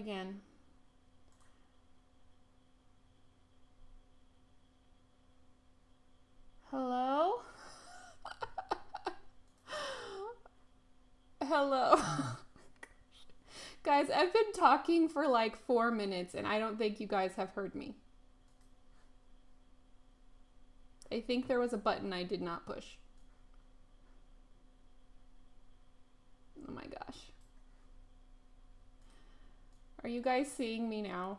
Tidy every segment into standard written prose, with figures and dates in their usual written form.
again. Hello? Hello? Guys, I've been talking for like 4 minutes and I don't think you guys have heard me. I think there was a button I did not push. Oh my gosh. Are you guys seeing me now?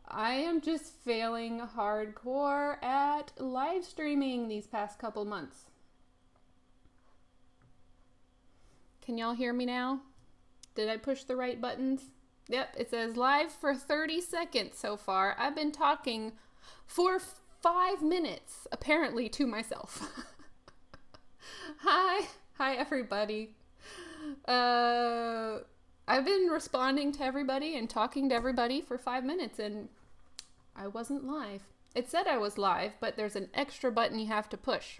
I am just failing hardcore at live streaming these past couple months. Can y'all hear me now? Did I push the right buttons? Yep, it says live for 30 seconds so far. I've been talking for 5 minutes, apparently to myself. Hi everybody. I've been responding to everybody and talking to everybody for 5 minutes and I wasn't live. It said I was live, but there's an extra button you have to push.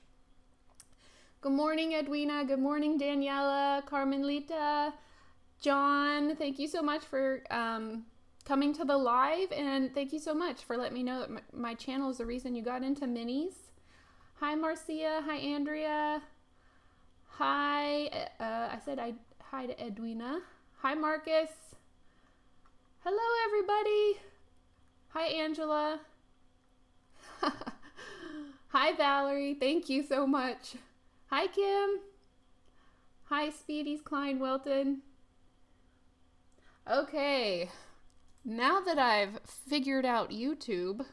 Good morning, Edwina. Good morning, Daniela, Carmenlita, John. Thank you so much for coming to the live, and thank you so much for letting me know that my channel is the reason you got into minis. Hi, Marcia. Hi, Andrea. Hi. I said hi to Edwina. Hi, Marcus. Hello, everybody. Hi, Angela. Hi, Valerie. Thank you so much. Hi, Kim. Hi, Speedies Klein Welton. Okay. Now that I've figured out YouTube,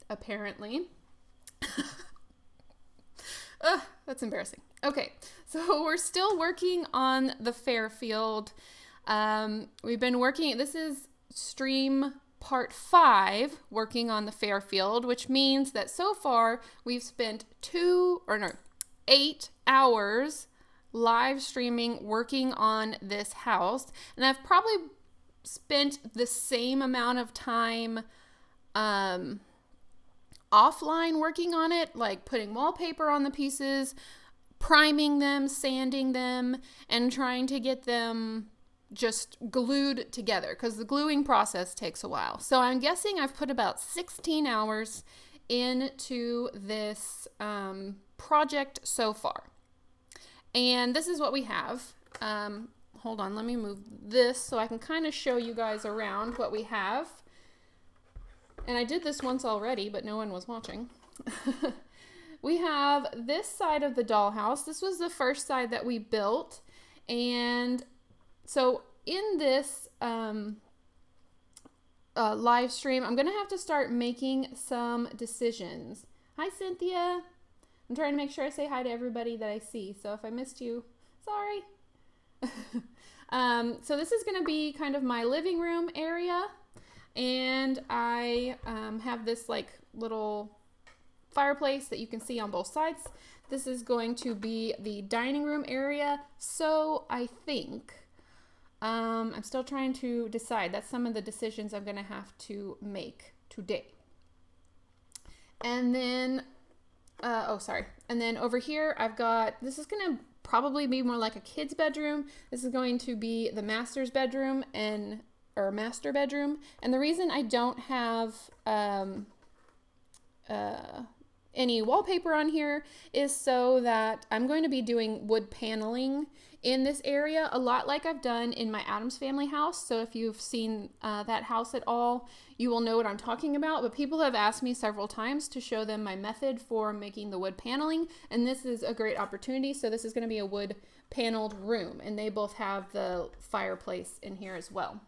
apparently. That's embarrassing. Okay, so we're still working on the Fairfield. We've been working, this is stream part 5, working on the Fairfield, which means that so far we've spent 8 hours live streaming working on this house. And I've probably spent the same amount of time offline working on it, like putting wallpaper on the pieces, priming them, sanding them, and trying to get them just glued together because the gluing process takes a while. So I'm guessing I've put about 16 hours into this project so far. And this is what we have. Hold on, let me move this so I can kind of show you guys around what we have. And I did this once already, but no one was watching. We have this side of the dollhouse. This was the first side that we built. And so in this live stream, I'm going to have to start making some decisions. Hi, Cynthia. I'm trying to make sure I say hi to everybody that I see. So if I missed you, sorry. So this is going to be kind of my living room area. And I have this like little fireplace that you can see on both sides. This is going to be the dining room area. So I think I'm still trying to decide. That's some of the decisions I'm going to have to make today. And then, and then over here I've got, this is going to probably be more like a kid's bedroom. This is going to be the master's bedroom or master bedroom. And the reason I don't have any wallpaper on here is so that I'm going to be doing wood paneling in this area, a lot like I've done in my Addams Family house. So if you've seen that house at all, you will know what I'm talking about. But people have asked me several times to show them my method for making the wood paneling, and this is a great opportunity. So this is going to be a wood paneled room, and they both have the fireplace in here as well.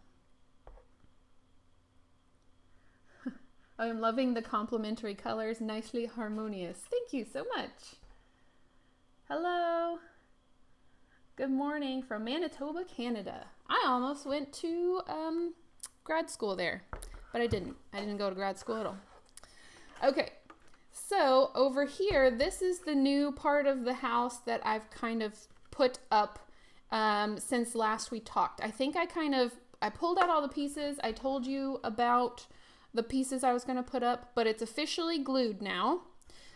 I'm loving the complementary colors, nicely harmonious. Thank you so much. Hello. Good morning from Manitoba, Canada. I almost went to grad school there, but I didn't. I didn't go to grad school at all. Okay, so over here, this is the new part of the house that I've kind of put up since last we talked. I think I pulled out all the pieces. I told you about the pieces I was going to put up, but it's officially glued now.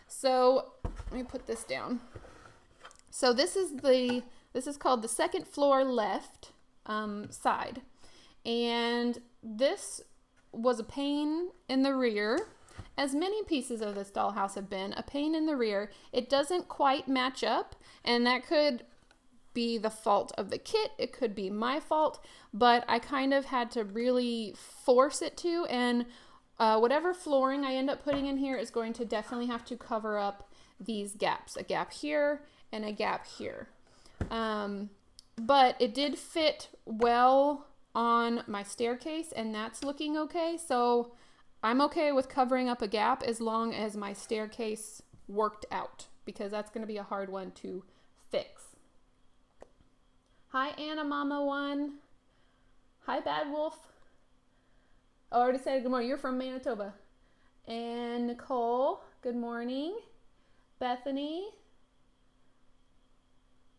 So let me put this down. So this is called the second floor left. side. And this was a pain in the rear, as many pieces of this dollhouse have been, a pain in the rear. It doesn't quite match up, and that could be the fault of the kit. It could be my fault, but I kind of had to really force it to, and whatever flooring I end up putting in here is going to definitely have to cover up these gaps, a gap here and a gap here. But it did fit well on my staircase, and that's looking okay. So I'm okay with covering up a gap as long as my staircase worked out, because that's going to be a hard one to fix. Hi, Anna Mama One. Hi, Bad Wolf. I already said good morning. You're from Manitoba. And Nicole, good morning. Bethany,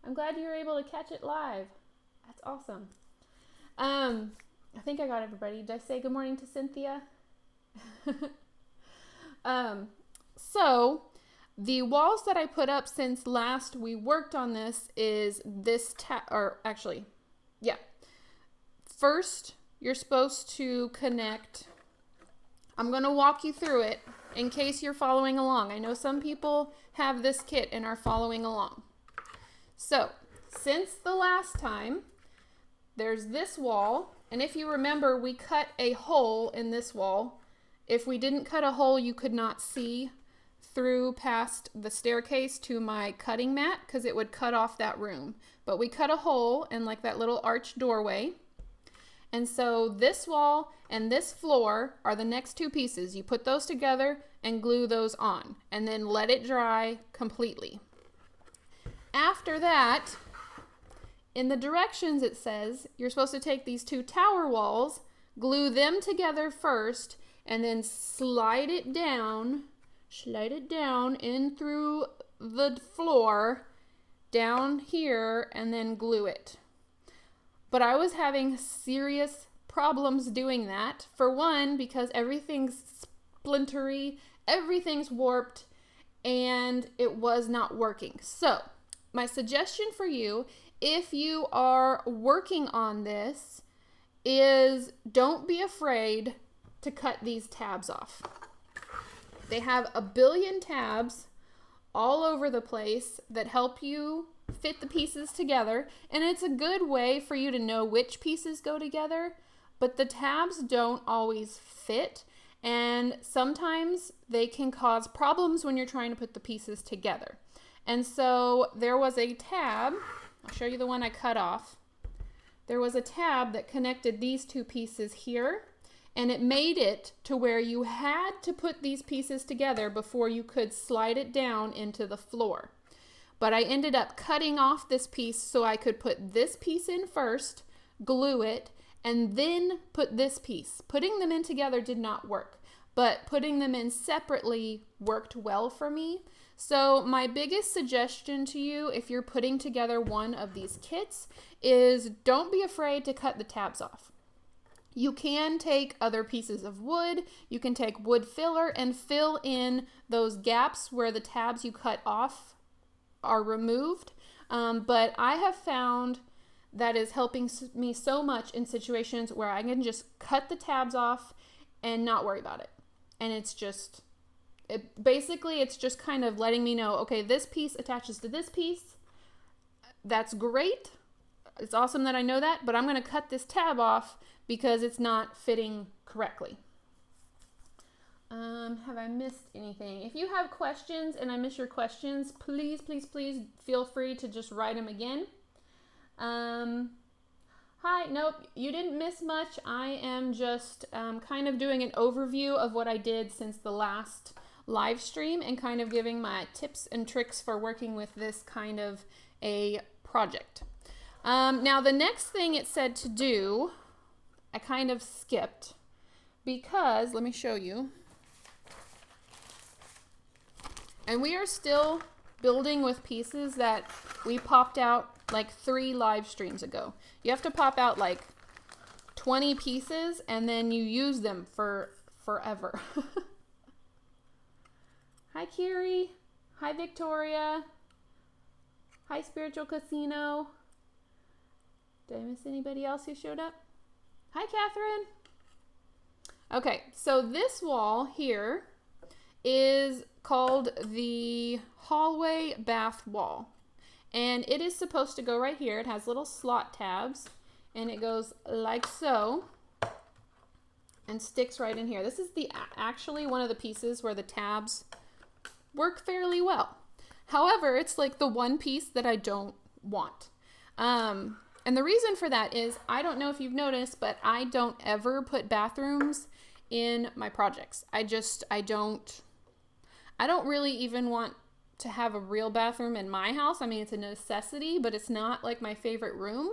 I'm glad you were able to catch it live. That's awesome. I think I got everybody. Did I say good morning to Cynthia? So the walls that I put up since last we worked on this is this First, you're supposed to connect. I'm going to walk you through it in case you're following along. I know some people have this kit and are following along. So, since the last time, there's this wall, and if you remember, we cut a hole in this wall. If we didn't cut a hole, you could not see through past the staircase to my cutting mat because it would cut off that room. But we cut a hole in like that little arched doorway. And so this wall and this floor are the next two pieces. You put those together and glue those on, and then let it dry completely. After that, in the directions it says you're supposed to take these two tower walls, glue them together first, and then slide it down in through the floor down here, and then glue it. But I was having serious problems doing that. For one, because everything's splintery, everything's warped, and it was not working. So, my suggestion for you, if you are working on this, is don't be afraid to cut these tabs off. They have a billion tabs all over the place that help you fit the pieces together, and it's a good way for you to know which pieces go together, but the tabs don't always fit, and sometimes they can cause problems when you're trying to put the pieces together. And so there was a tab, I'll show you the one I cut off. There was a tab that connected these two pieces here, and it made it to where you had to put these pieces together before you could slide it down into the floor. But I ended up cutting off this piece so I could put this piece in first, glue it, and then put this piece. Putting them in together did not work, but putting them in separately worked well for me. So my biggest suggestion to you, if you're putting together one of these kits, is don't be afraid to cut the tabs off. You can take other pieces of wood, you can take wood filler and fill in those gaps where the tabs you cut off are removed, but I have found that is helping me so much in situations where I can just cut the tabs off and not worry about it. And it's just, basically it's just kind of letting me know, okay, this piece attaches to this piece. That's great. It's awesome that I know that, but I'm going to cut this tab off because it's not fitting correctly. Have I missed anything? If you have questions and I miss your questions, please feel free to just write them again. Hi, nope, you didn't miss much. I am just kind of doing an overview of what I did since the last live stream and kind of giving my tips and tricks for working with this kind of a project. Now the next thing it said to do, I kind of skipped because, let me show you. And we are still building with pieces that we popped out like 3 live streams ago. You have to pop out like 20 pieces and then you use them for forever. Hi, Carrie. Hi, Victoria. Hi, Spiritual Casino. Did I miss anybody else who showed up? Hi, Catherine. Okay, so this wall here is called the hallway bath wall. And it is supposed to go right here. It has little slot tabs, and it goes like so and sticks right in here. This is actually one of the pieces where the tabs work fairly well. However, it's like the one piece that I don't want. And the reason for that is, I don't know if you've noticed, but I don't ever put bathrooms in my projects. I don't really even want to have a real bathroom in my house. I mean, it's a necessity, but it's not like my favorite room.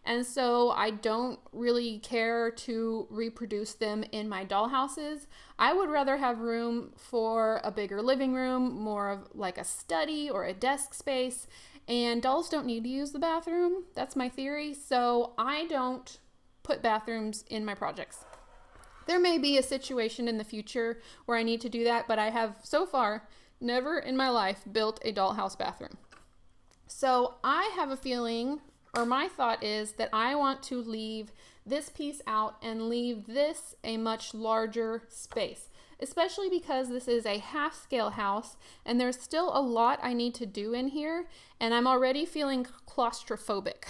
And so I don't really care to reproduce them in my dollhouses. I would rather have room for a bigger living room, more of like a study or a desk space. And dolls don't need to use the bathroom. That's my theory. So I don't put bathrooms in my projects. There may be a situation in the future where I need to do that, but I have so far never in my life built a dollhouse bathroom. So I have a feeling, or my thought is, that I want to leave this piece out and leave this a much larger space, especially because this is a half-scale house and there's still a lot I need to do in here, and I'm already feeling claustrophobic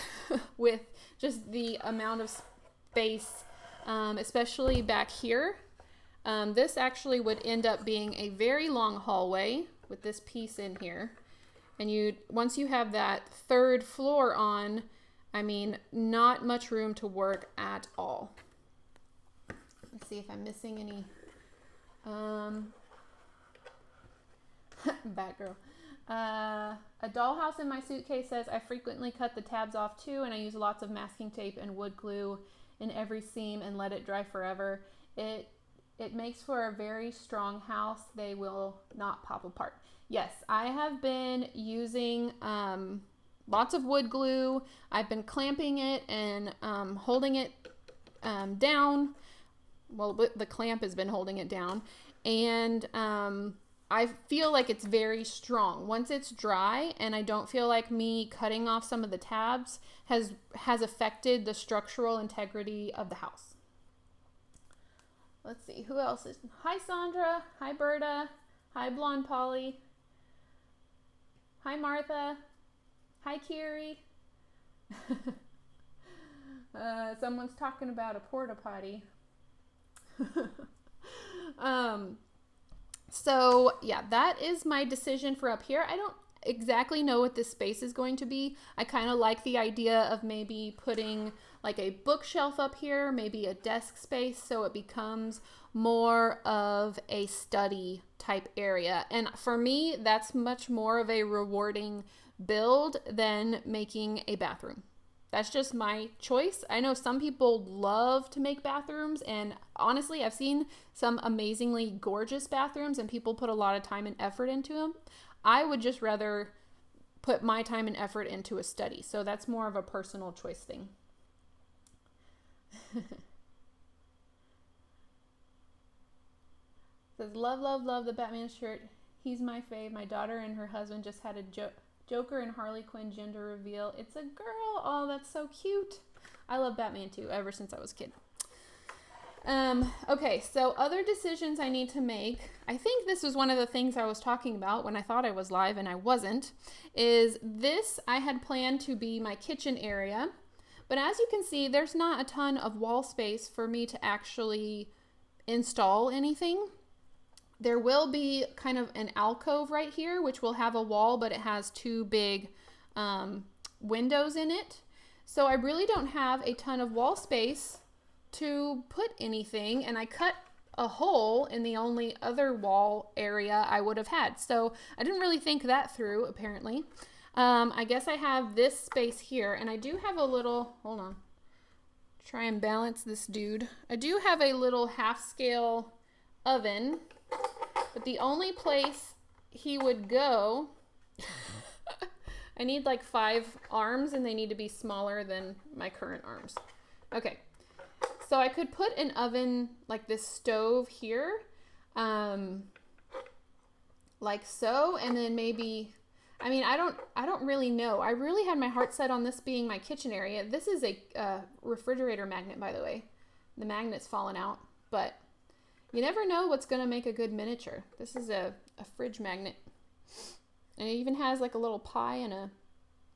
with just the amount of space, especially back here. This actually would end up being a very long hallway with this piece in here. And once you have that third floor on, I mean, not much room to work at all. Let's see if I'm missing any. Batgirl. A dollhouse in my suitcase says, I frequently cut the tabs off too, and I use lots of masking tape and wood glue in every seam and let it dry forever. It makes for a very strong house. They will not pop apart. Yes, I have been using lots of wood glue. I've been clamping it and holding it down. Well, the clamp has been holding it down. And I feel like it's very strong. Once it's dry, and I don't feel like me cutting off some of the tabs has affected the structural integrity of the house. Let's see, who else is... Hi, Sandra. Hi, Berta. Hi, Blonde Polly. Hi, Martha. Hi, Kiri. Someone's talking about a porta potty. So, yeah, that is my decision for up here. I don't exactly know what this space is going to be. I kind of like the idea of maybe putting like a bookshelf up here, maybe a desk space, so it becomes more of a study type area. And for me, that's much more of a rewarding build than making a bathroom. That's just my choice. I know some people love to make bathrooms, and honestly, I've seen some amazingly gorgeous bathrooms and people put a lot of time and effort into them. I would just rather put my time and effort into a study. So that's more of a personal choice thing. Says, love, love, love the Batman shirt. He's my fave. My daughter and her husband just had a Joker and Harley Quinn gender reveal. It's a girl. Oh, that's so cute. I love Batman too, ever since I was a kid. Okay, so other decisions I need to make. I think this was one of the things I was talking about when I thought I was live and I wasn't, is this I had planned to be my kitchen area. But as you can see, there's not a ton of wall space for me to actually install anything. There will be kind of an alcove right here, which will have a wall, but it has two big windows in it. So I really don't have a ton of wall space to put anything, and I cut a hole in the only other wall area I would have had. So I didn't really think that through, apparently. I guess I have this space here, and I do have a little, hold on, try and balance this dude. I do have a little half-scale oven, but the only place he would go, I need like 5 arms, and they need to be smaller than my current arms. Okay, so I could put an oven like this stove here, like so, and then maybe, I mean, I don't really know. I really had my heart set on this being my kitchen area. This is a refrigerator magnet, by the way. The magnet's fallen out, but you never know what's going to make a good miniature. This is a fridge magnet. And it even has like a little pie and a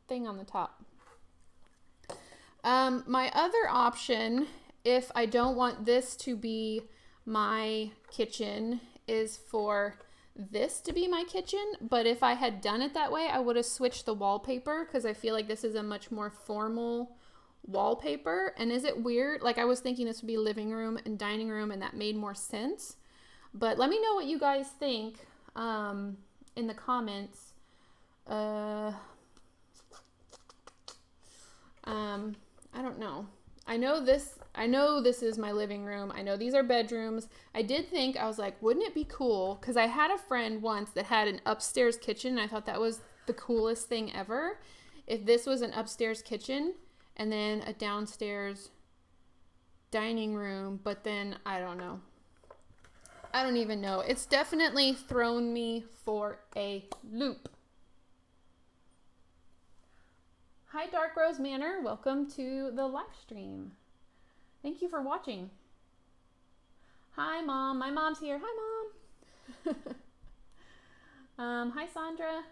thing on the top. My other option, if I don't want this to be my kitchen, is for this to be my kitchen. But if I had done it that way, I would have switched the wallpaper because I feel like this is a much more formal wallpaper. And is it weird? Like, I was thinking this would be living room and dining room, and that made more sense. But let me know what you guys think in the comments. I don't know. I know this is my living room. I know these are bedrooms. I did think, I was like, wouldn't it be cool? Because I had a friend once that had an upstairs kitchen. And I thought that was the coolest thing ever. If this was an upstairs kitchen and then a downstairs dining room, but then I don't know. I don't even know. It's definitely thrown me for a loop. Hi, Dark Rose Manor. Welcome to the live stream. Thank you for watching. Hi, Mom. My mom's here. Hi, Mom. Hi, Sandra.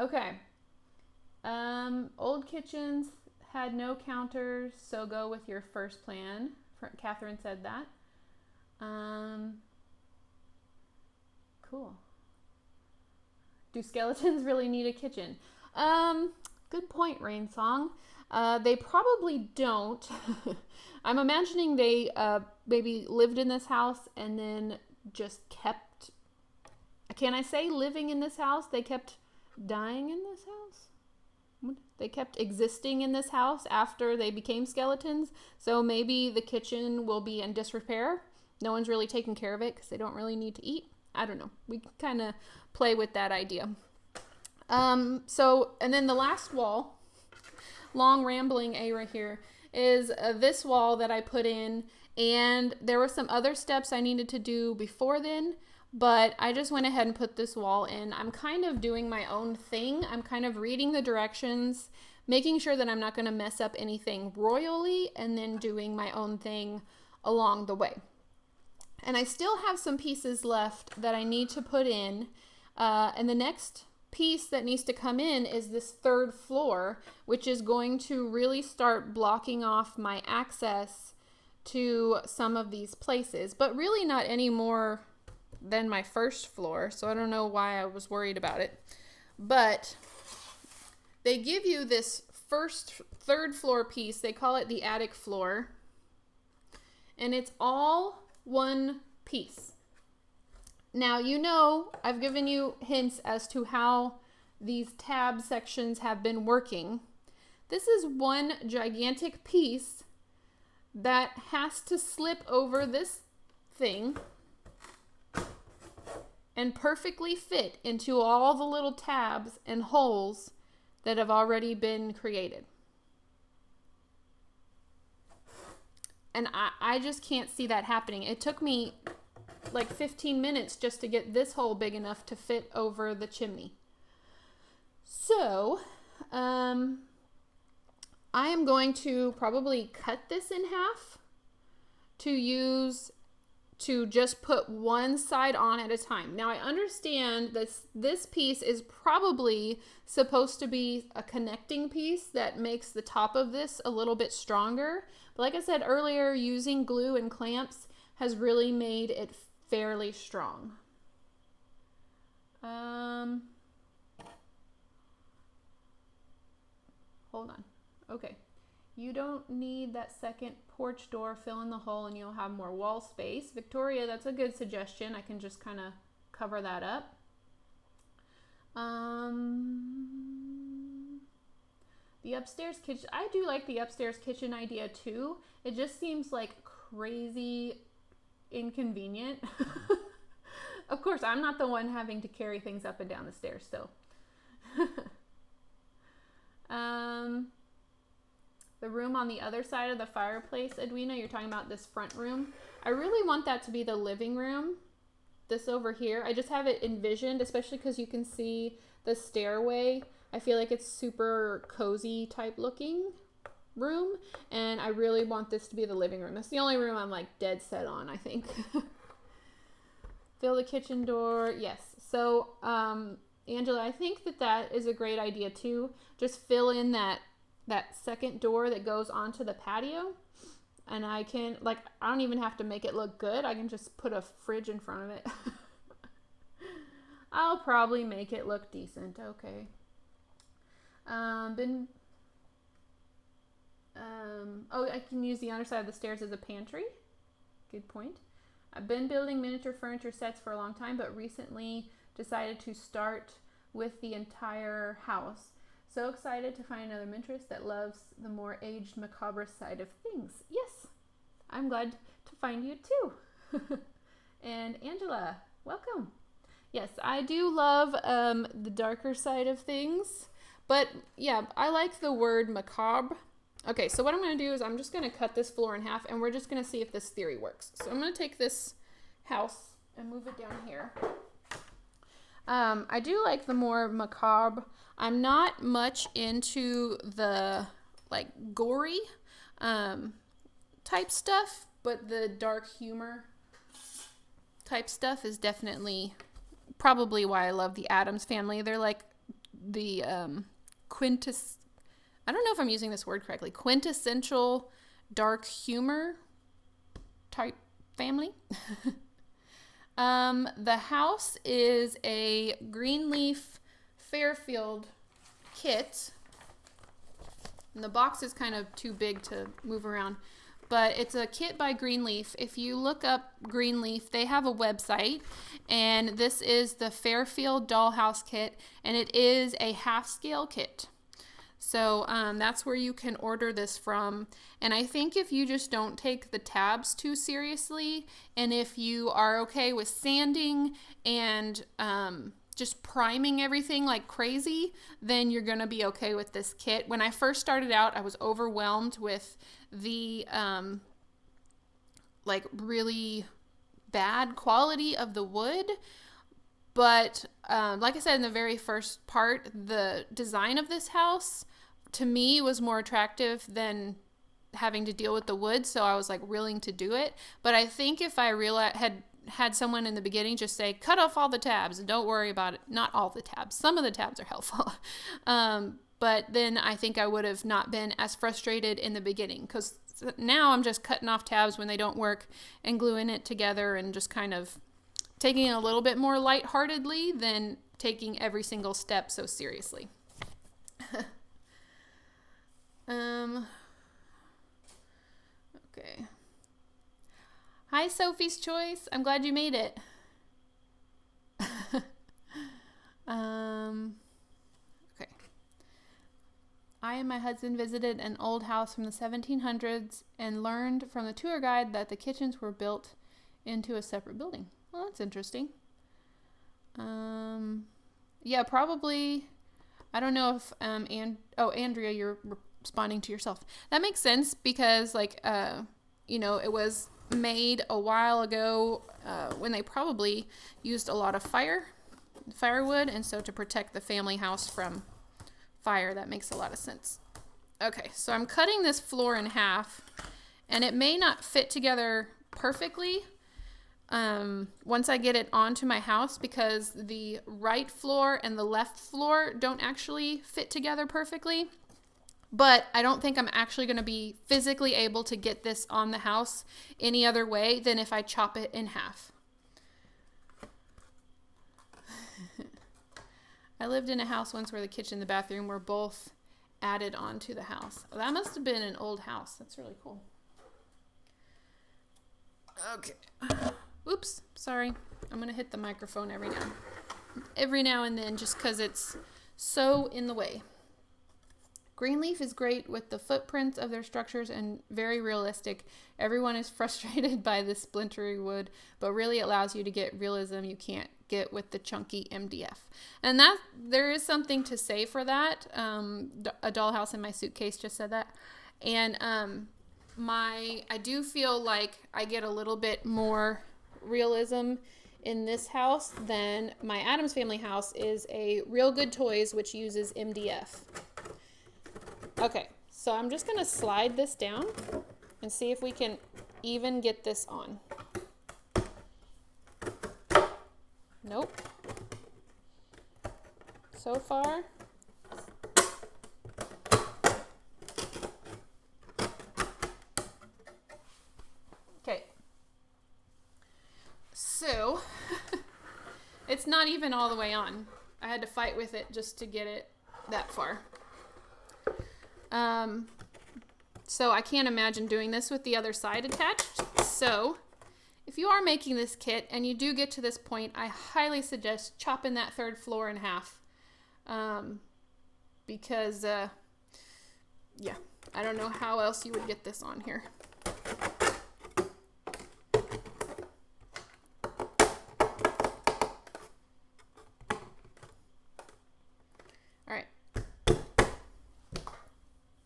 Okay. Old kitchens had no counters, so go with your first plan. Catherine said that. Cool. Do skeletons really need a kitchen? Good point, Rain Song. They probably don't. I'm imagining they maybe lived in this house and then just kept, can I say living in this house? They kept dying in this house? They kept existing in this house after they became skeletons. So maybe the kitchen will be in disrepair. No one's really taking care of it because they don't really need to eat. I don't know. We can kind of play with that idea. And then the last wall, long rambling A right here, is this wall that I put in. And there were some other steps I needed to do before then, but I just went ahead and put this wall in. I'm kind of doing my own thing. I'm kind of reading the directions, making sure that I'm not going to mess up anything royally, and then doing my own thing along the way. And I still have some pieces left that I need to put in. And the next piece that needs to come in is this third floor, which is going to really start blocking off my access to some of these places, but really not any more than my first floor. So I don't know why I was worried about it. But they give you this third floor piece. They call it the attic floor. And it's all one piece. Now, you know, I've given you hints as to how these tab sections have been working. This is one gigantic piece that has to slip over this thing and perfectly fit into all the little tabs and holes that have already been created. And I just can't see that happening. It took me like 15 minutes just to get this hole big enough to fit over the chimney. So, I am going to probably cut this in half to just put one side on at a time. Now, I understand that this piece is probably supposed to be a connecting piece that makes the top of this a little bit stronger. But like I said earlier, using glue and clamps has really made it fairly strong. Hold on. Okay. You don't need that second porch door. Fill in the hole and you'll have more wall space. Victoria, that's a good suggestion. I can just kind of cover that up. The upstairs kitchen. I do like the upstairs kitchen idea too. It just seems like crazy inconvenient. Of course, I'm not the one having to carry things up and down the stairs, so. The room on the other side of the fireplace, Edwina, you're talking about this front room. I really want that to be the living room. this over here. I just have it envisioned, especially because you can see the stairway. I feel like it's super cozy type looking room, and I really want this to be the living room. That's the only room I'm like dead set on, I think. Fill the kitchen door. Yes. So, Angela, I think that is a great idea too. Just fill in that second door that goes onto the patio. And I don't even have to make it look good. I can just put a fridge in front of it. I'll probably make it look decent. Okay. I can use the underside of the stairs as a pantry. Good point. I've been building miniature furniture sets for a long time, but recently decided to start with the entire house. So excited to find another Pinterest that loves the more aged, macabre side of things. Yes, I'm glad to find you too. And Angela, welcome. Yes, I do love the darker side of things. But yeah, I like the word macabre. Okay, so what I'm going to do is I'm just going to cut this floor in half, and we're just going to see if this theory works. So I'm going to take this house and move it down here. I do like the more macabre. I'm not much into the like gory type stuff, but the dark humor type stuff is definitely probably why I love the Addams Family. They're like the I don't know if I'm using this word correctly, quintessential dark humor type family. The house is a Greenleaf Fairfield kit. And the box is kind of too big to move around, but it's a kit by Greenleaf. If you look up Greenleaf, they have a website, and this is the Fairfield Dollhouse kit, and it is a half-scale kit. So that's where you can order this from. And I think if you just don't take the tabs too seriously, and if you are okay with sanding and just priming everything like crazy, then you're going to be okay with this kit. When I first started out, I was overwhelmed with the like really bad quality of the wood. But like I said in the very first part, the design of this house to me was more attractive than having to deal with the wood, so I was like willing to do it. But I think if I had someone in the beginning just say, cut off all the tabs and don't worry about it. Not all the tabs. Some of the tabs are helpful. But then I think I would have not been as frustrated in the beginning, because now I'm just cutting off tabs when they don't work and gluing it together and just kind of taking it a little bit more lightheartedly than taking every single step so seriously. Okay. Hi, Sophie's Choice. I'm glad you made it. Okay. I and my husband visited an old house from the 1700s and learned from the tour guide that the kitchens were built into a separate building. Well, that's interesting. Yeah, probably. I don't know if Andrea, you're responding to yourself. That makes sense because, like, it was made a while ago when they probably used a lot of firewood, and so to protect the family house from fire, that makes a lot of sense. Okay, so I'm cutting this floor in half, and it may not fit together perfectly once I get it onto my house, because the right floor and the left floor don't actually fit together perfectly. But I don't think I'm actually going to be physically able to get this on the house any other way than if I chop it in half. I lived in a house once where the kitchen and the bathroom were both added onto the house. That must have been an old house. That's really cool. Okay. Oops, sorry. I'm going to hit the microphone every now and then just because it's so in the way. Greenleaf is great with the footprints of their structures and very realistic. Everyone is frustrated by the splintery wood, but really allows you to get realism you can't get with the chunky MDF. And that there is something to say for that. A Dollhouse in My Suitcase just said that. And I do feel like I get a little bit more realism in this house than my Addams Family house is a Real Good Toys, which uses MDF. Okay, so I'm just going to slide this down and see if we can even get this on. Nope. So far, okay. So, it's not even all the way on. I had to fight with it just to get it that far. So I can't imagine doing this with the other side attached. So, if you are making this kit and you do get to this point, I highly suggest chopping that third floor in half. Because, yeah, I don't know how else you would get this on here. All right.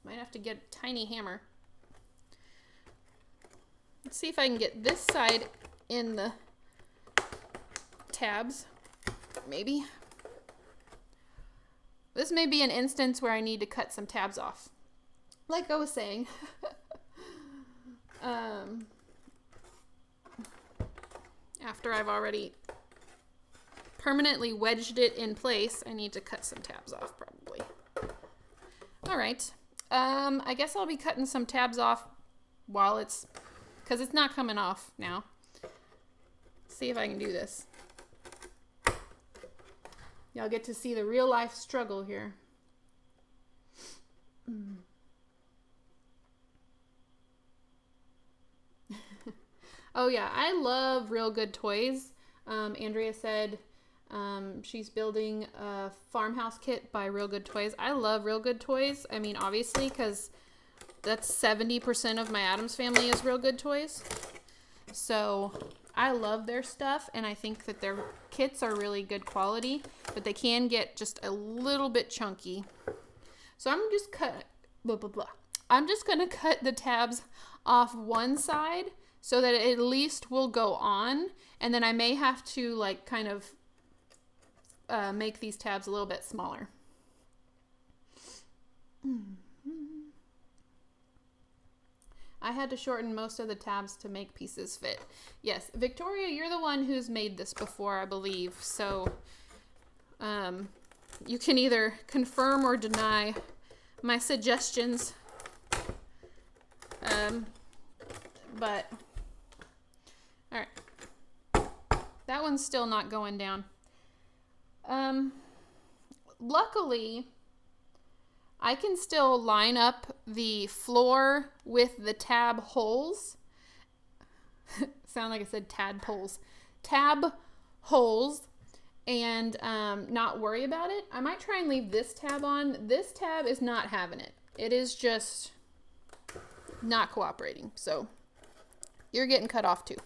Might have to get a tiny hammer. Let's see if I can get this side in the tabs. Maybe. This may be an instance where I need to cut some tabs off. Like I was saying. After I've already permanently wedged it in place, I need to cut some tabs off probably. All right. I guess I'll be cutting some tabs off while it's, because it's not coming off now. See if I can do this. Y'all get to see the real life struggle here. Oh yeah, I love Real Good Toys. Andrea said she's building a farmhouse kit by Real Good Toys. I love Real Good Toys. I mean, obviously, because that's 70% of my Addams Family is Real Good Toys. So I love their stuff, and I think that their kits are really good quality, but they can get just a little bit chunky. So I'm just I'm just gonna cut the tabs off one side so that it at least will go on, and then I may have to like kind of make these tabs a little bit smaller. I had to shorten most of the tabs to make pieces fit. Yes, Victoria, you're the one who's made this before, I believe. So you can either confirm or deny my suggestions. But, all right. That one's still not going down. Luckily, I can still line up the floor with the tab holes. Sound like I said tadpoles. Tab holes, and not worry about it. I might try and leave this tab on. This tab is not having it. It is just not cooperating. So you're getting cut off too.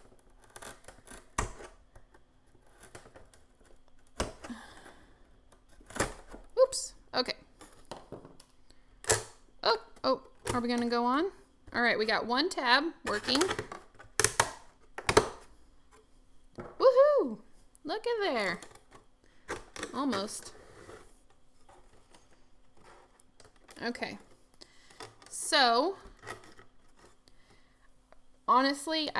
Oops. Okay. Oh, are we gonna go on? All right, we got one tab working. Woohoo! Look at there. Almost. Okay. So, honestly,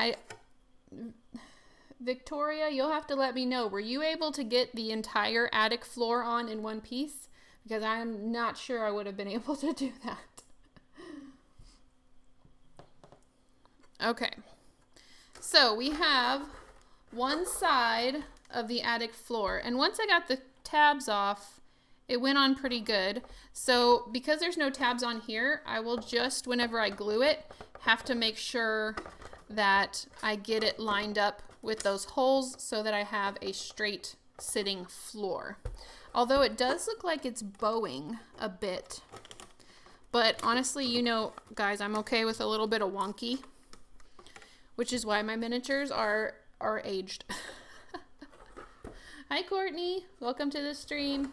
Victoria, you'll have to let me know. Were you able to get the entire attic floor on in one piece? Because I'm not sure I would have been able to do that. Okay, so we have one side of the attic floor, and once I got the tabs off, it went on pretty good. So because there's no tabs on here, I will just, whenever I glue it, have to make sure that I get it lined up with those holes so that I have a straight sitting floor. Although it does look like it's bowing a bit, but honestly, you know, guys, I'm okay with a little bit of wonky, which is why my miniatures are aged. Hi, Courtney. Welcome to the stream.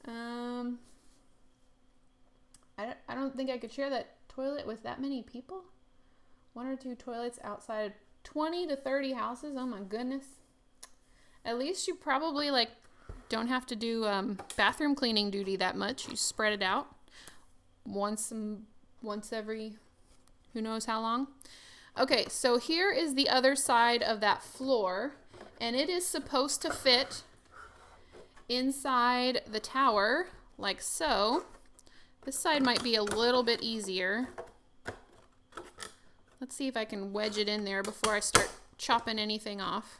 I don't think I could share that toilet with that many people. One or two toilets outside 20 to 30 houses. Oh my goodness. At least you probably like don't have to do bathroom cleaning duty that much. You spread it out once every who knows how long. Okay, so here is the other side of that floor, and it is supposed to fit inside the tower like so. This side might be a little bit easier. Let's see if I can wedge it in there before I start chopping anything off.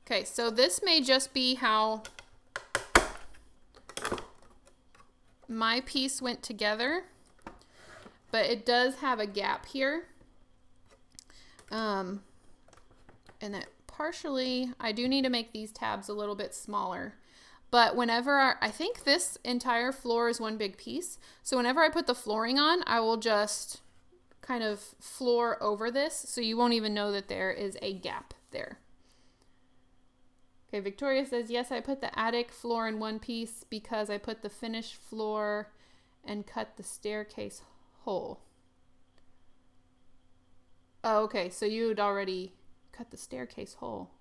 Okay, so this may just be how my piece went together, but it does have a gap here. And that partially, I do need to make these tabs a little bit smaller. But whenever I think this entire floor is one big piece. So whenever I put the flooring on, I will just kind of floor over this so you won't even know that there is a gap there. Okay, Victoria says, yes, I put the attic floor in one piece because I put the finished floor and cut the staircase hole. Oh, okay, so you had already cut the staircase hole.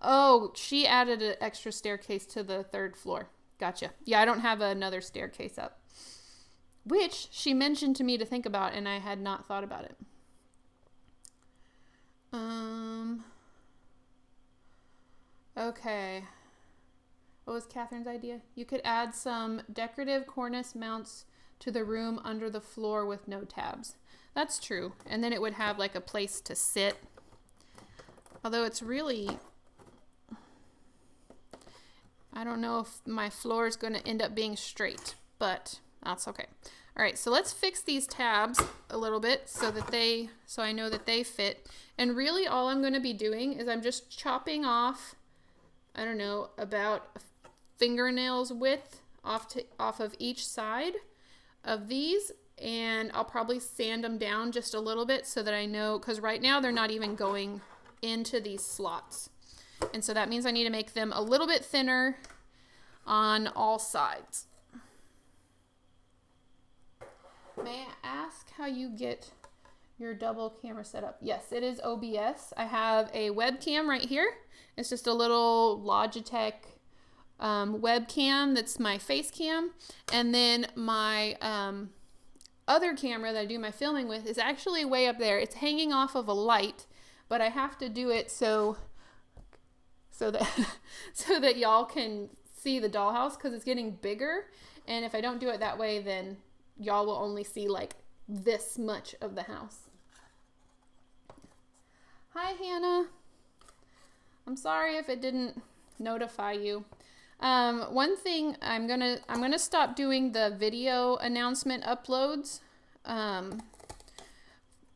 Oh, she added an extra staircase to the third floor. Gotcha. Yeah, I don't have another staircase up, which she mentioned to me to think about, and I had not thought about it. Okay. What was Catherine's idea? You could add some decorative cornice mounts to the room under the floor with no tabs. That's true. And then it would have like a place to sit. Although it's really, I don't know if my floor is going to end up being straight, but that's okay. All right, so let's fix these tabs a little bit so I know that they fit. And really all I'm going to be doing is I'm just chopping off, I don't know, about a fingernail's width off of each side of these, and I'll probably sand them down just a little bit so that I know, because right now they're not even going into these slots. And so that means I need to make them a little bit thinner on all sides. May I ask how you get your double camera set up? Yes, it is OBS. I have a webcam right here. It's just a little Logitech webcam that's my face cam. And then my other camera that I do my filming with is actually way up there. It's hanging off of a light, but I have to do it so that so that y'all can see the dollhouse, because it's getting bigger. And if I don't do it that way, then y'all will only see like this much of the house. Hi, Hannah. I'm sorry if it didn't notify you. One thing, I'm gonna stop doing the video announcement uploads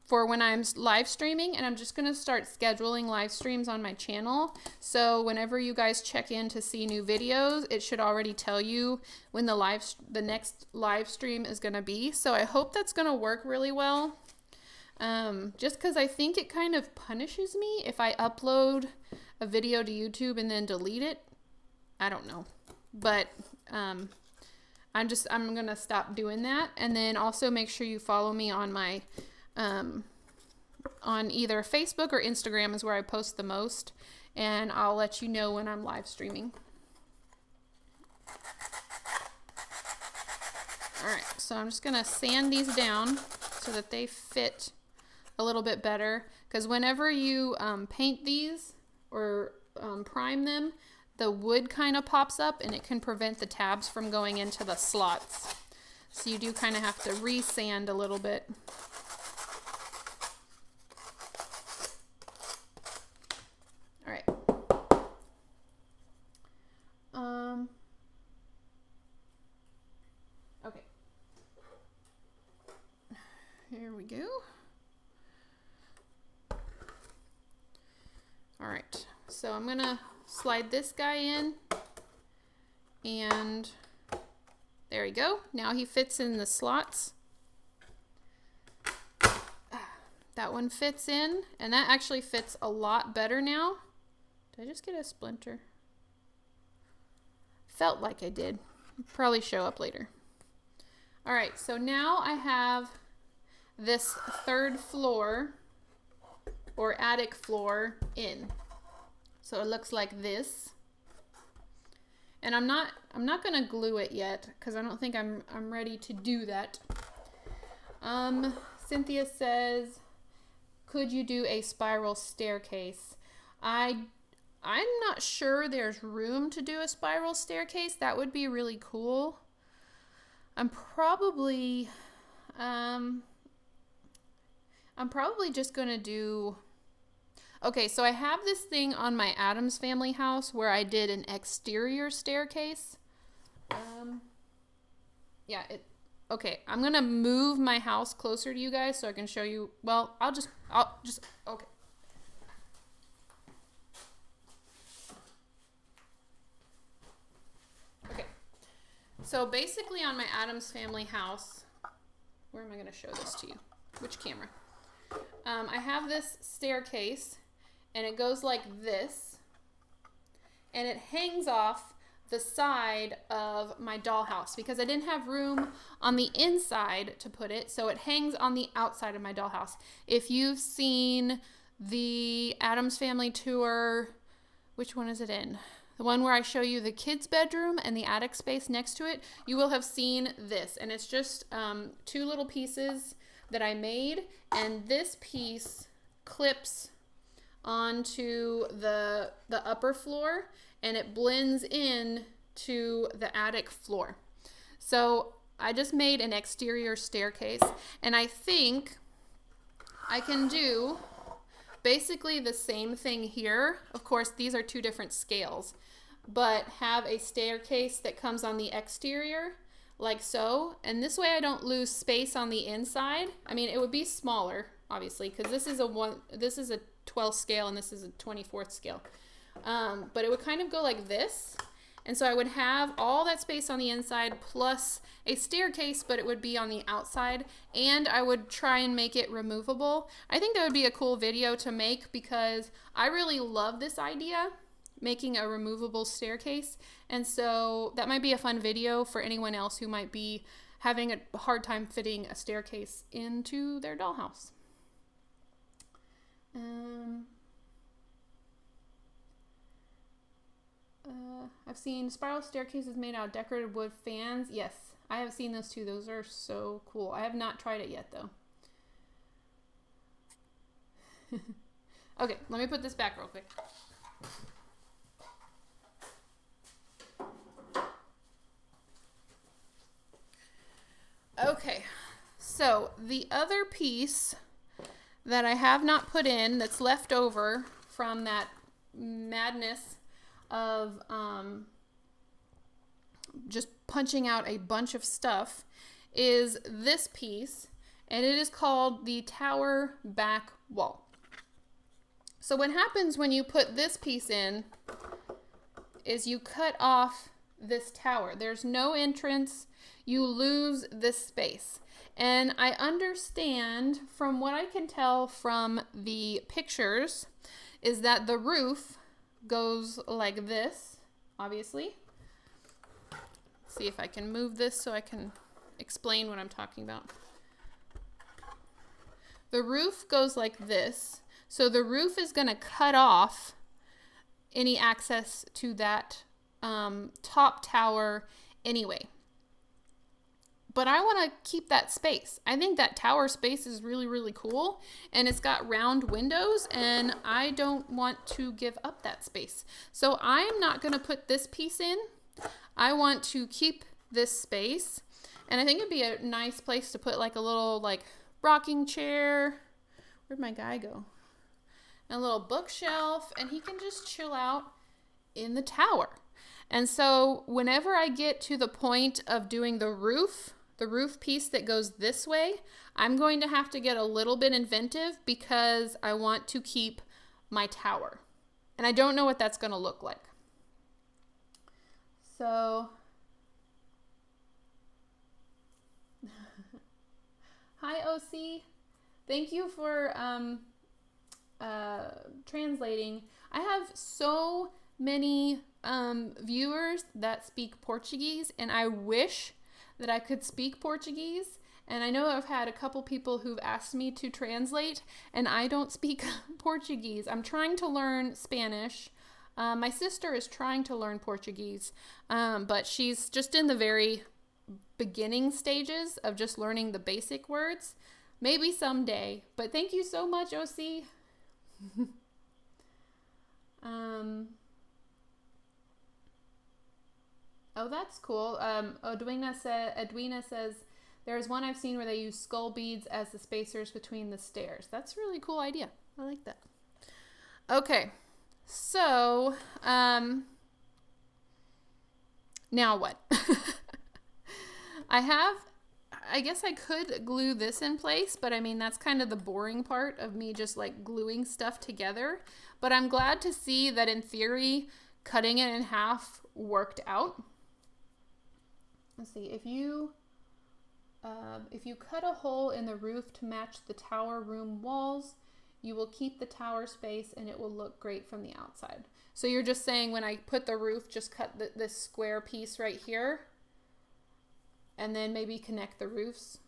for when I'm live streaming, and I'm just gonna start scheduling live streams on my channel. So whenever you guys check in to see new videos, it should already tell you when the next live stream is gonna be. So I hope that's gonna work really well. Just because I think it kind of punishes me if I upload a video to YouTube and then delete it. I don't know, but I'm gonna stop doing that. And then also make sure you follow me on my on either Facebook or Instagram is where I post the most, and I'll let you know when I'm live streaming. All right, so I'm just gonna sand these down so that they fit a little bit better, because whenever you paint these or prime them, the wood kind of pops up and it can prevent the tabs from going into the slots. So you do kind of have to re-sand a little bit. All right. Okay. Here we go. All right, so I'm gonna slide this guy in, and there we go. Now he fits in the slots. That one fits in, and that actually fits a lot better now. Did I just get a splinter? Felt like I did. Probably show up later. All right, so now I have this third floor or attic floor in. So it looks like this. And I'm not gonna glue it yet because I don't think I'm ready to do that. Cynthia says, could you do a spiral staircase? I'm not sure there's room to do a spiral staircase. That would be really cool. I'm probably just gonna do. Okay, so I have this thing on my Addams Family house where I did an exterior staircase. Okay, I'm going to move my house closer to you guys so I can show you. Well, okay. Okay, so basically on my Addams Family house, where am I going to show this to you? Which camera? I have this staircase. And it goes like this, and it hangs off the side of my dollhouse because I didn't have room on the inside to put it, so it hangs on the outside of my dollhouse. If you've seen the Addams Family tour, which one is it in? The one where I show you the kids' bedroom and the attic space next to it, you will have seen this, and it's just 2 little pieces that I made, and this piece clips onto the upper floor and it blends in to the attic floor. So I just made an exterior staircase, and I think I can do basically the same thing here. Of course, these are 2 different scales, but have a staircase that comes on the exterior like so, and this way I don't lose space on the inside. I mean, it would be smaller obviously because this is a 12th scale and this is a 24th scale, but it would kind of go like this, and so I would have all that space on the inside plus a staircase, but it would be on the outside, and I would try and make it removable. I think that would be a cool video to make because I really love this idea, making a removable staircase, and so that might be a fun video for anyone else who might be having a hard time fitting a staircase into their dollhouse. I've seen spiral staircases made out of decorative wood fans. Yes, I have seen those too. Those are so cool. I have not tried it yet though. Okay, let me put this back real quick. Okay, so the other piece that I have not put in that's left over from that madness of just punching out a bunch of stuff is this piece, and it is called the tower back wall. So what happens when you put this piece in is you cut off this tower. There's no entrance. You lose this space. And I understand from what I can tell from the pictures is that the roof goes like this, obviously. See if I can move this so I can explain what I'm talking about. The roof goes like this. So the roof is going to cut off any access to that top tower anyway. But I want to keep that space. I think that tower space is really, really cool. And it's got round windows, and I don't want to give up that space. So I am not going to put this piece in. I want to keep this space. And I think it'd be a nice place to put like a little like rocking chair. Where'd my guy go? And a little bookshelf, and he can just chill out in the tower. And so whenever I get to the point of doing the roof piece that goes this way, I'm going to have to get a little bit inventive because I want to keep my tower. And I don't know what that's going to look like. So, hi OC. Thank you for translating. I have so many viewers that speak Portuguese, and I wish that I could speak Portuguese And I know I've had a couple people who've asked me to translate, and I don't speak Portuguese. I'm trying to learn Spanish. My sister is trying to learn Portuguese, but she's just in the very beginning stages of just learning the basic words. Maybe someday, but thank you so much, OC. Oh, that's cool. Edwina says, there's one I've seen where they use skull beads as the spacers between the stairs. That's a really cool idea. I like that. Okay, so now what? I guess I could glue this in place, but I mean, that's kind of the boring part of me just like gluing stuff together. But I'm glad to see that in theory, cutting it in half worked out. Let's see, if you cut a hole in the roof to match the tower room walls, you will keep the tower space and it will look great from the outside. So you're just saying when I put the roof, just cut this square piece right here and then maybe connect the roofs.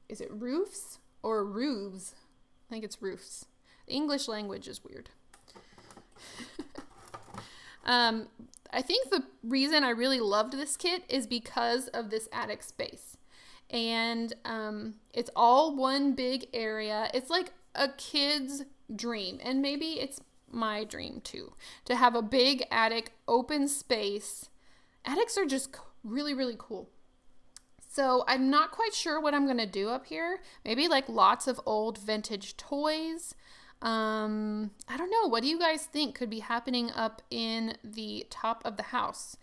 Is it roofs or roofs? I think it's roofs. The English language is weird. I think the reason I really loved this kit is because of this attic space. And it's all one big area. It's like a kid's dream. And maybe it's my dream too. To have a big attic, open space. Attics are just really, really cool. So I'm not quite sure what I'm going to do up here. Maybe like lots of old vintage toys. I don't know. What do you guys think could be happening up in the top of the house?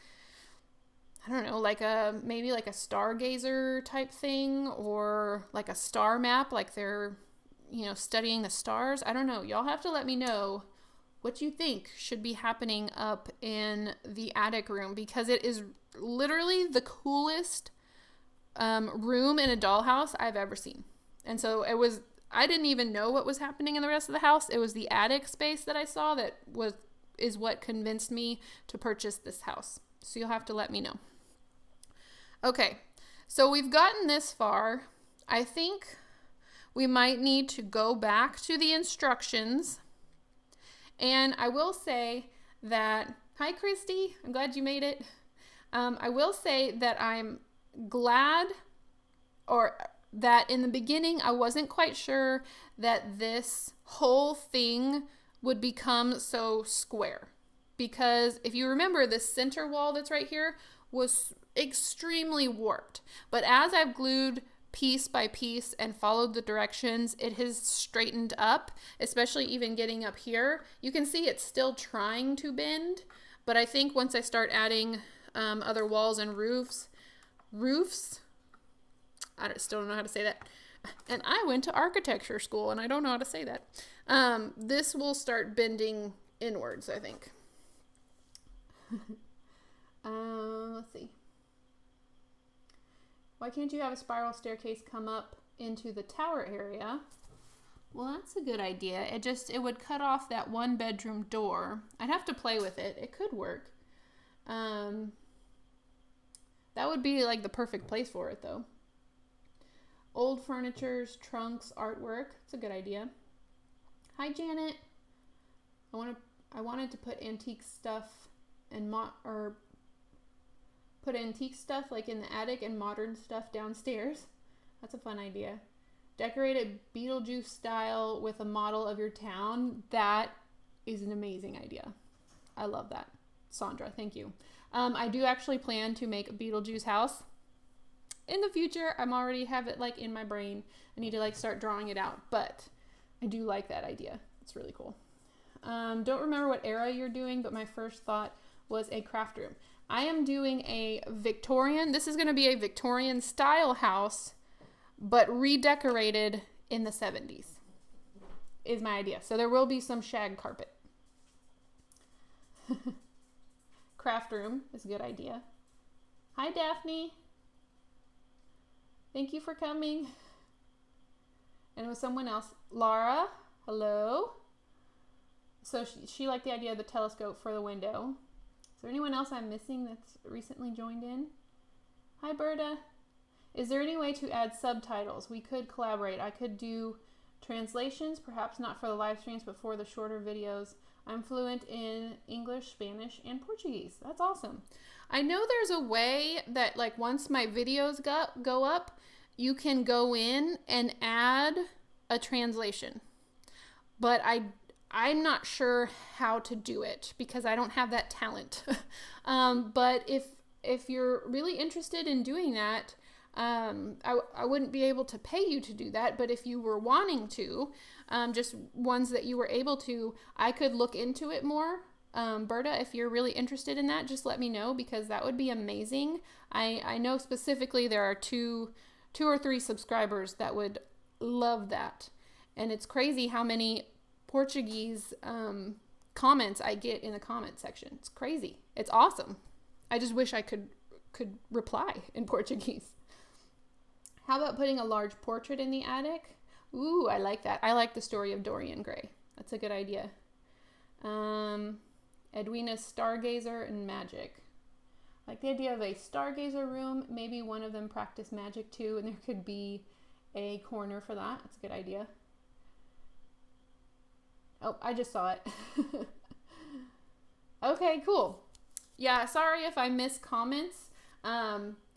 I don't know, like maybe like a stargazer type thing, or like a star map, like they're, studying the stars. I don't know. Y'all have to let me know what you think should be happening up in the attic room, because it is literally the coolest room in a dollhouse I've ever seen. And so I didn't even know what was happening in the rest of the house. It was the attic space that I saw is what convinced me to purchase this house. So you'll have to let me know. Okay, so we've gotten this far. I think we might need to go back to the instructions. And I will say that, hi Christy, I'm glad you made it. I will say that I'm glad, or that in the beginning, I wasn't quite sure that this whole thing would become so square. Because if you remember, this center wall that's right here was extremely warped. But as I've glued piece by piece and followed the directions, it has straightened up, especially even getting up here. You can see it's still trying to bend, but I think once I start adding other walls and roofs, I still don't know how to say that. And I went to architecture school and I don't know how to say that. This will start bending inwards, I think. Let's see. Why can't you have a spiral staircase come up into the tower area? Well, that's a good idea. It would cut off that one bedroom door. I'd have to play with it. It could work. That would be like the perfect place for it though. Old furnitures, trunks, artwork. It's a good idea. Hi, Janet. I wanted to put antique stuff and put antique stuff like in the attic and modern stuff downstairs. That's a fun idea. Decorate it Beetlejuice style with a model of your town. That is an amazing idea. I love that. Sandra, thank you. I do actually plan to make a Beetlejuice house in the future. I'm already have it like in my brain. I need to like start drawing it out, but I do like that idea. It's really cool. Don't remember what era you're doing, but my first thought was a craft room. I am doing a Victorian. This is going to be a Victorian style house, but redecorated in the 70s is my idea. So there will be some shag carpet. Craft room is a good idea. Hi, Daphne. Thank you for coming. And it was someone else. Laura, hello. So she liked the idea of the telescope for the window. Is there anyone else I'm missing that's recently joined in? Hi, Berta. Is there any way to add subtitles? We could collaborate. I could do translations, perhaps not for the live streams, but for the shorter videos. I'm fluent in English, Spanish, and Portuguese. That's awesome. I know there's a way that, like, once my videos go up, you can go in and add a translation. But I'm not sure how to do it because I don't have that talent. But if you're really interested in doing that, I wouldn't be able to pay you to do that, but if you were wanting to, just ones that you were able to, I could look into it more. Berta, if you're really interested in that, just let me know because that would be amazing. I know specifically there are two or three subscribers that would love that. And it's crazy how many Portuguese comments I get in the comment section. It's crazy. It's awesome. I just wish I could reply in Portuguese. How about putting a large portrait in the attic? Ooh, I like that. I like the story of Dorian Gray. That's a good idea. Edwina's Stargazer and Magic. I like the idea of a Stargazer room. Maybe one of them practice magic too, and there could be a corner for that. That's a good idea. Oh, I just saw it. Okay, cool. Yeah, sorry if I miss comments.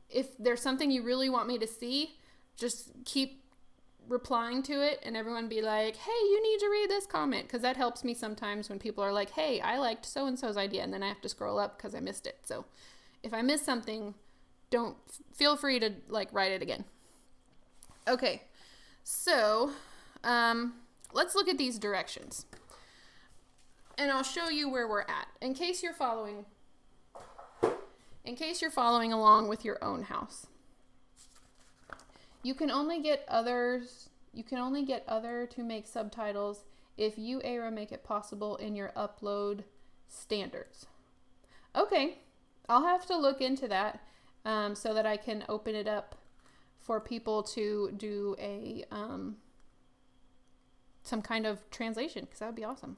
If there's something you really want me to see, just keep replying to it and everyone be like, hey, you need to read this comment, because that helps me sometimes when people are like, hey, I liked so-and-so's idea, and then I have to scroll up because I missed it. So if I miss something, don't feel free to write it again. Okay, so let's look at these directions. And I'll show you where we're at in case you're following along with your own house. You can only get other to make subtitles if you, Aira, make it possible in your upload standards. Okay, I'll have to look into that so that I can open it up for people to do a some kind of translation, because that would be awesome.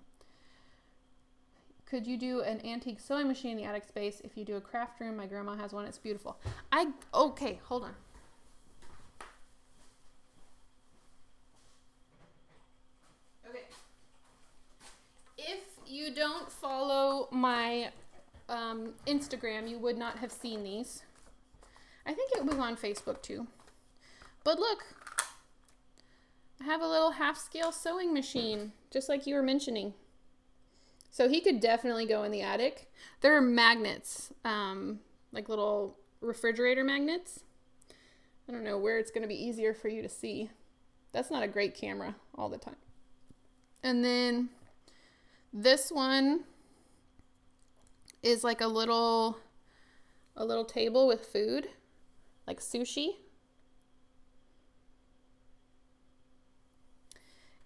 Could you do an antique sewing machine in the attic space? If you do a craft room, my grandma has one. It's beautiful. Okay, hold on. Okay. If you don't follow my Instagram, you would not have seen these. I think it was on Facebook too. But look, I have a little half-scale sewing machine, just like you were mentioning. So he could definitely go in the attic. There are magnets, like little refrigerator magnets. I don't know where it's going to be easier for you to see. That's not a great camera all the time. And then this one is like a little table with food, like sushi.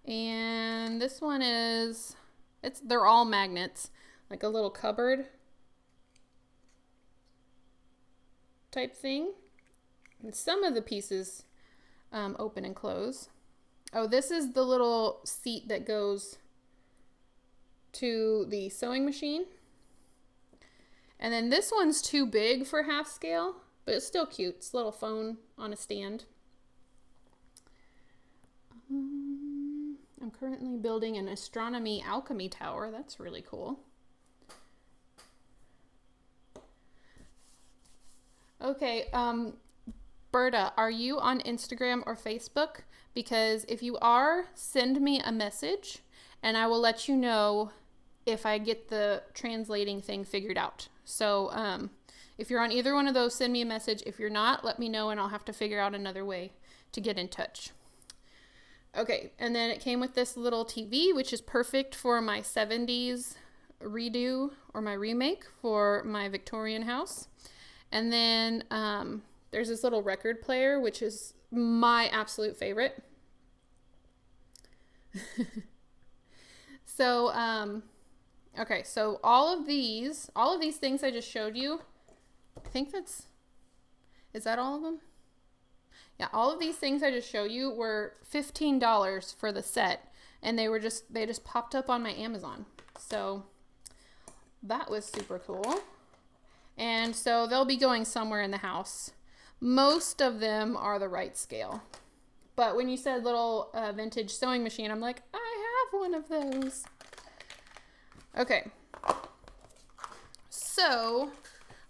And this one is, they're all magnets, like a little cupboard type thing. And some of the pieces open and close. Oh, this is the little seat that goes to the sewing machine. And then this one's too big for half scale, but it's still cute. It's a little phone on a stand. I'm currently building an astronomy alchemy tower. That's really cool. Okay, Berta, are you on Instagram or Facebook? Because if you are, send me a message and I will let you know if I get the translating thing figured out. So if you're on either one of those, send me a message. If you're not, let me know and I'll have to figure out another way to get in touch. Okay, and then it came with this little TV, which is perfect for my 70s redo or my remake for my Victorian house. And then there's this little record player, which is my absolute favorite. So, okay, so all of these things I just showed you, I think is that all of them? Yeah, all of these things I just showed you were $15 for the set, and they just popped up on my Amazon. So that was super cool. And so they'll be going somewhere in the house. Most of them are the right scale. But when you said little vintage sewing machine, I'm like, I have one of those. Okay. So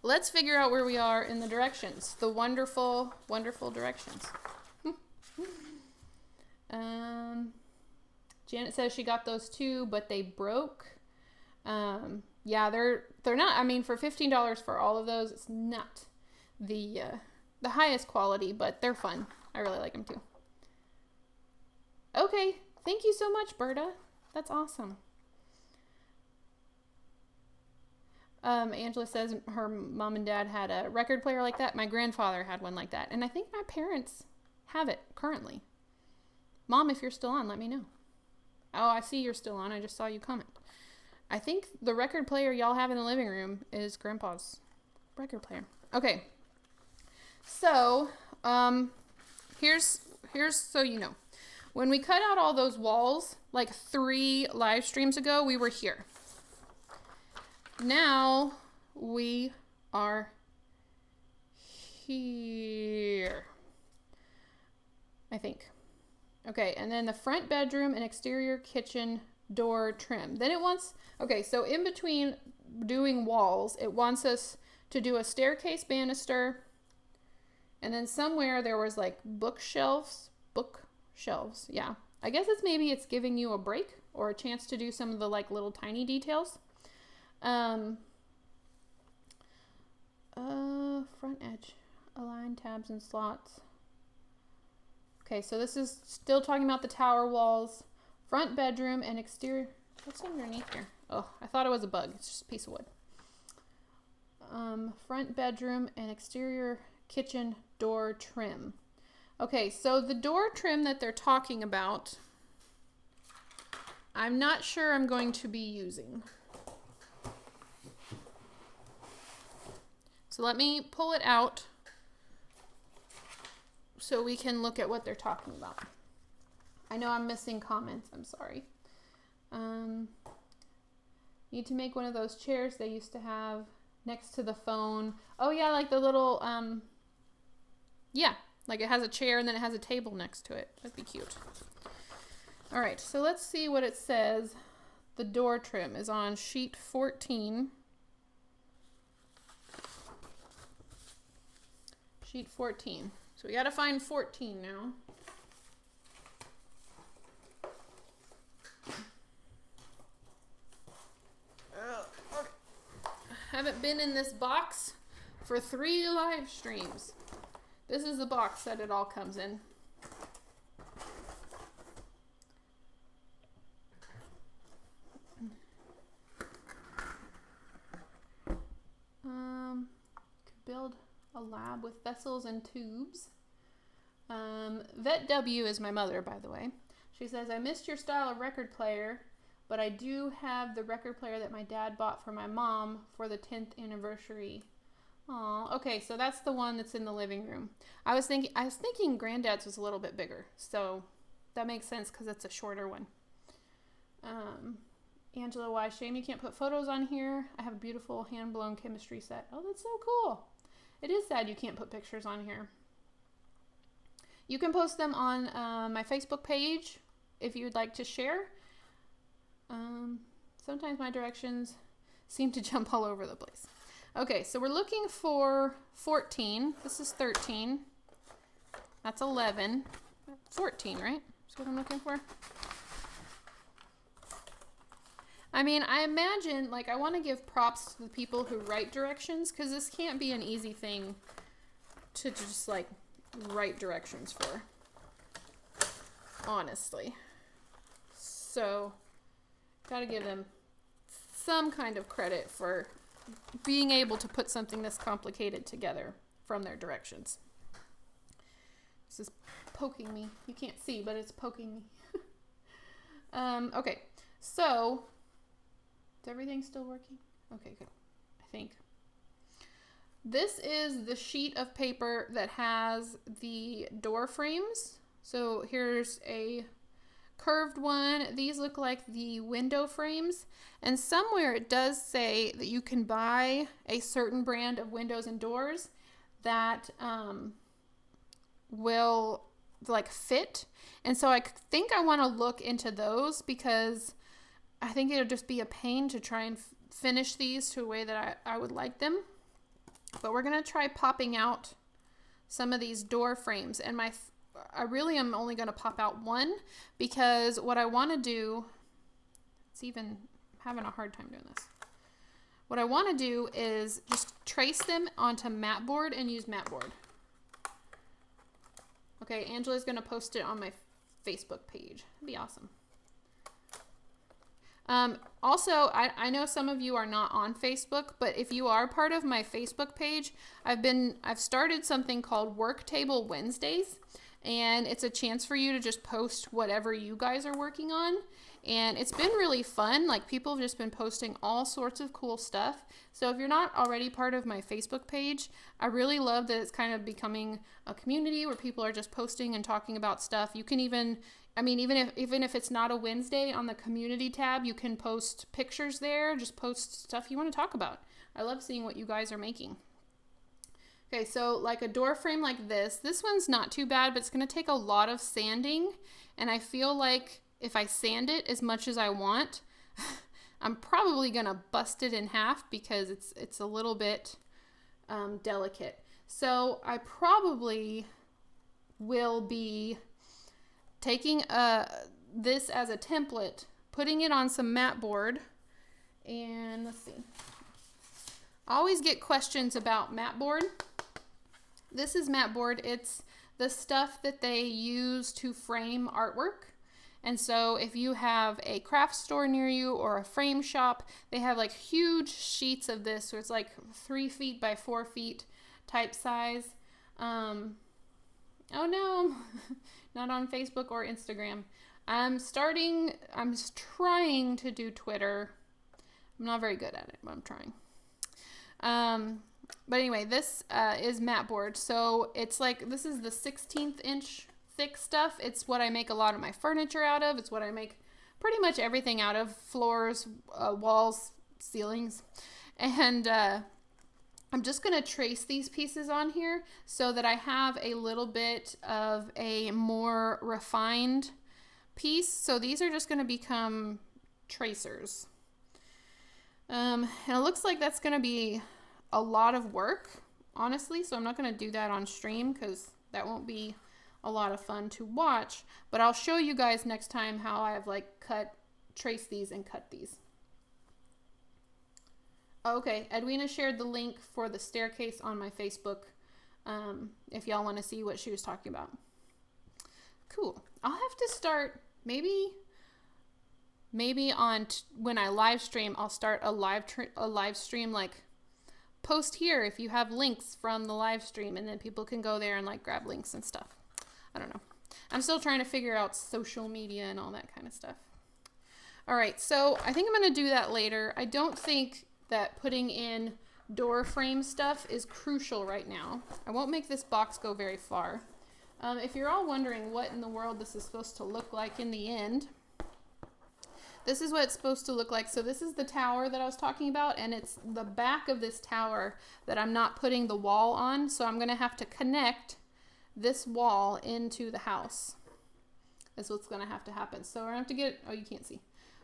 let's figure out where we are in the directions. The wonderful, wonderful directions. Janet says she got those too, but they broke. Yeah, they're not. I mean, for $15 for all of those, it's not the highest quality, but they're fun. I really like them too. Okay, thank you so much, Berta. That's awesome. Angela says her mom and dad had a record player like that. My grandfather had one like that, and I think my parents have it currently. Mom, if you're still on, let me know. Oh, I see you're still on. I just saw you comment. I think the record player y'all have in the living room is Grandpa's record player. Okay. So, here's so you know. When we cut out all those walls, like 3 live streams ago, we were here. Now, we are here. I think. Okay, and then the front bedroom and exterior kitchen door trim. Then it wants, okay, so in between doing walls, it wants us to do a staircase banister, and then somewhere there was like bookshelves, yeah. I guess it's giving you a break or a chance to do some of the like little tiny details. Front edge, align tabs and slots. Okay, so this is still talking about the tower walls, front bedroom and exterior. What's underneath here? Oh, I thought it was a bug. It's just a piece of wood. Front bedroom and exterior kitchen door trim. Okay, so the door trim that they're talking about, I'm not sure I'm going to be using. So let me pull it out so we can look at what they're talking about. I know I'm missing comments. I'm sorry. Need to make one of those chairs they used to have next to the phone. Oh yeah, like the little, yeah, like it has a chair and then it has a table next to it. That'd be cute. All right, so let's see what it says. The door trim is on sheet 14. Sheet 14. So we got to find 14 now. Okay. Haven't been in this box for 3 live streams. This is the box that it all comes in. Could build a lab with vessels and tubes. Vet W is my mother, by the way. She says, I missed your style of record player, but I do have the record player that my dad bought for my mom for the 10th anniversary. Aw, okay, so that's the one that's in the living room. I was thinking Granddad's was a little bit bigger, so that makes sense because it's a shorter one. Angela, why shame you can't put photos on here? I have a beautiful hand-blown chemistry set. Oh, that's so cool. It is sad you can't put pictures on here. You can post them on my Facebook page if you would like to share. Sometimes my directions seem to jump all over the place. Okay, so we're looking for 14. This is 13. That's 11. 14, right? That's what I'm looking for. I mean, I imagine, like, I want to give props to the people who write directions, because this can't be an easy thing to just, like, write directions for. Honestly. So, gotta give them some kind of credit for being able to put something this complicated together from their directions. This is poking me. You can't see, but it's poking me. Okay, so... is everything still working? Okay, good. I think. This is the sheet of paper that has the door frames. So here's a curved one. These look like the window frames. And somewhere it does say that you can buy a certain brand of windows and doors. that will like fit. And so I think I want to look into those, because I think it'll just be a pain to try and finish these to a way that I would like them. But we're going to try popping out some of these door frames. And I really am only going to pop out one, because what I want to do, it's even having a hard time doing this. What I want to do is just trace them onto mat board and use mat board. Okay, Angela's going to post it on my Facebook page. That'd be awesome. Also, I know some of you are not on Facebook, but if you are part of my Facebook page, I've started something called Work Table Wednesdays, and it's a chance for you to just post whatever you guys are working on. And it's been really fun. Like, people have just been posting all sorts of cool stuff. So if you're not already part of my Facebook page, I really love that it's kind of becoming a community where people are just posting and talking about stuff. You can even if it's not a Wednesday, on the community tab, you can post pictures there. Just post stuff you want to talk about. I love seeing what you guys are making. Okay, so like a door frame like this one's not too bad, but it's going to take a lot of sanding. And I feel like if I sand it as much as I want, I'm probably going to bust it in half, because it's a little bit delicate. So I probably will be taking this as a template, putting it on some mat board, and let's see. I always get questions about mat board. This is mat board. It's the stuff that they use to frame artwork. And so if you have a craft store near you or a frame shop, they have like huge sheets of this. So it's like 3 feet by 4 feet type size. Oh no, not on Facebook or Instagram. I'm trying to do Twitter. I'm not very good at it, but I'm trying. But anyway, this is mat board. So it's like, this is the 16th inch thick stuff. It's what I make a lot of my furniture out of. It's what I make pretty much everything out of: floors, walls, ceilings. And I'm just going to trace these pieces on here so that I have a little bit of a more refined piece. So these are just going to become tracers. And it looks like that's going to be a lot of work, honestly. So I'm not going to do that on stream, because that won't be a lot of fun to watch. But I'll show you guys next time how I've like traced these and cut these. Okay, Edwina shared the link for the staircase on my Facebook, if y'all want to see what she was talking about. Cool. I'll have to start maybe on when I live stream. I'll start a live stream, like, post here if you have links from the live stream, and then people can go there and like grab links and stuff. I don't know. I'm still trying to figure out social media and all that kind of stuff. All right, so I think I'm going to do that later. I don't think that putting in door frame stuff is crucial right now. I won't make this box go very far. If you're all wondering what in the world this is supposed to look like in the end, this is what it's supposed to look like. So this is the tower that I was talking about, and it's the back of this tower that I'm not putting the wall on. So I'm going to have to connect this wall into the house. That's what's going to have to happen. So we're going to have to get, oh, you can't see.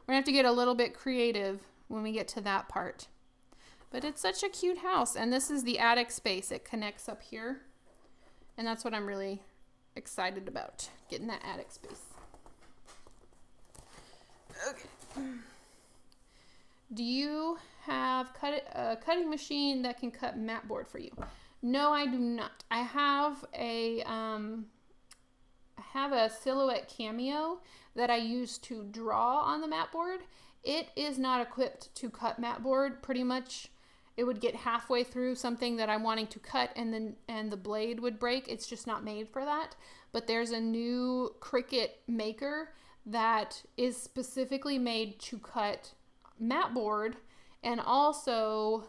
We're going to have to get a little bit creative when we get to that part. But it's such a cute house. And this is the attic space. It connects up here. And that's what I'm really excited about, getting that attic space. Okay. Do you have a cutting machine that can cut mat board for you? No, I do not. I have a Silhouette Cameo that I use to draw on the mat board. It is not equipped to cut mat board. Pretty much, it would get halfway through something that I'm wanting to cut, and the blade would break. It's just not made for that. But there's a new Cricut maker that is specifically made to cut mat board and also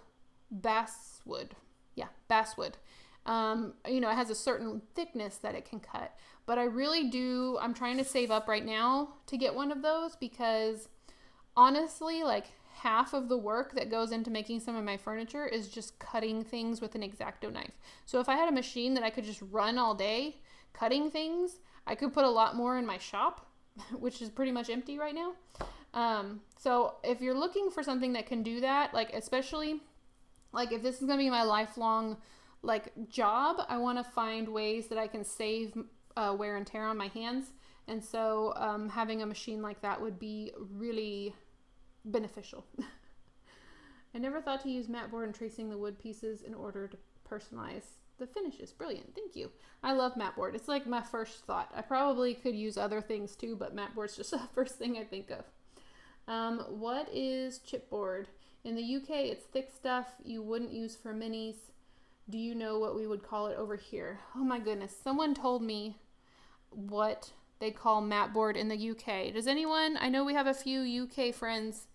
basswood. Yeah, basswood. You know, it has a certain thickness that it can cut. But I'm trying to save up right now to get one of those, because honestly, like, half of the work that goes into making some of my furniture is just cutting things with an X-Acto knife. So if I had a machine that I could just run all day cutting things, I could put a lot more in my shop, which is pretty much empty right now. So if you're looking for something that can do that, like especially like if this is going to be my lifelong like job, I want to find ways that I can save wear and tear on my hands. And so having a machine like that would be really beneficial. I never thought to use mat board and tracing the wood pieces in order to personalize the finishes. Brilliant. Thank you. I love mat board. It's like my first thought. I probably could use other things too, but mat board's just the first thing I think of. What is chipboard? In the UK, it's thick stuff you wouldn't use for minis. Do you know what we would call it over here? Oh my goodness. Someone told me what they call mat board in the UK. Does anyone? I know we have a few UK friends.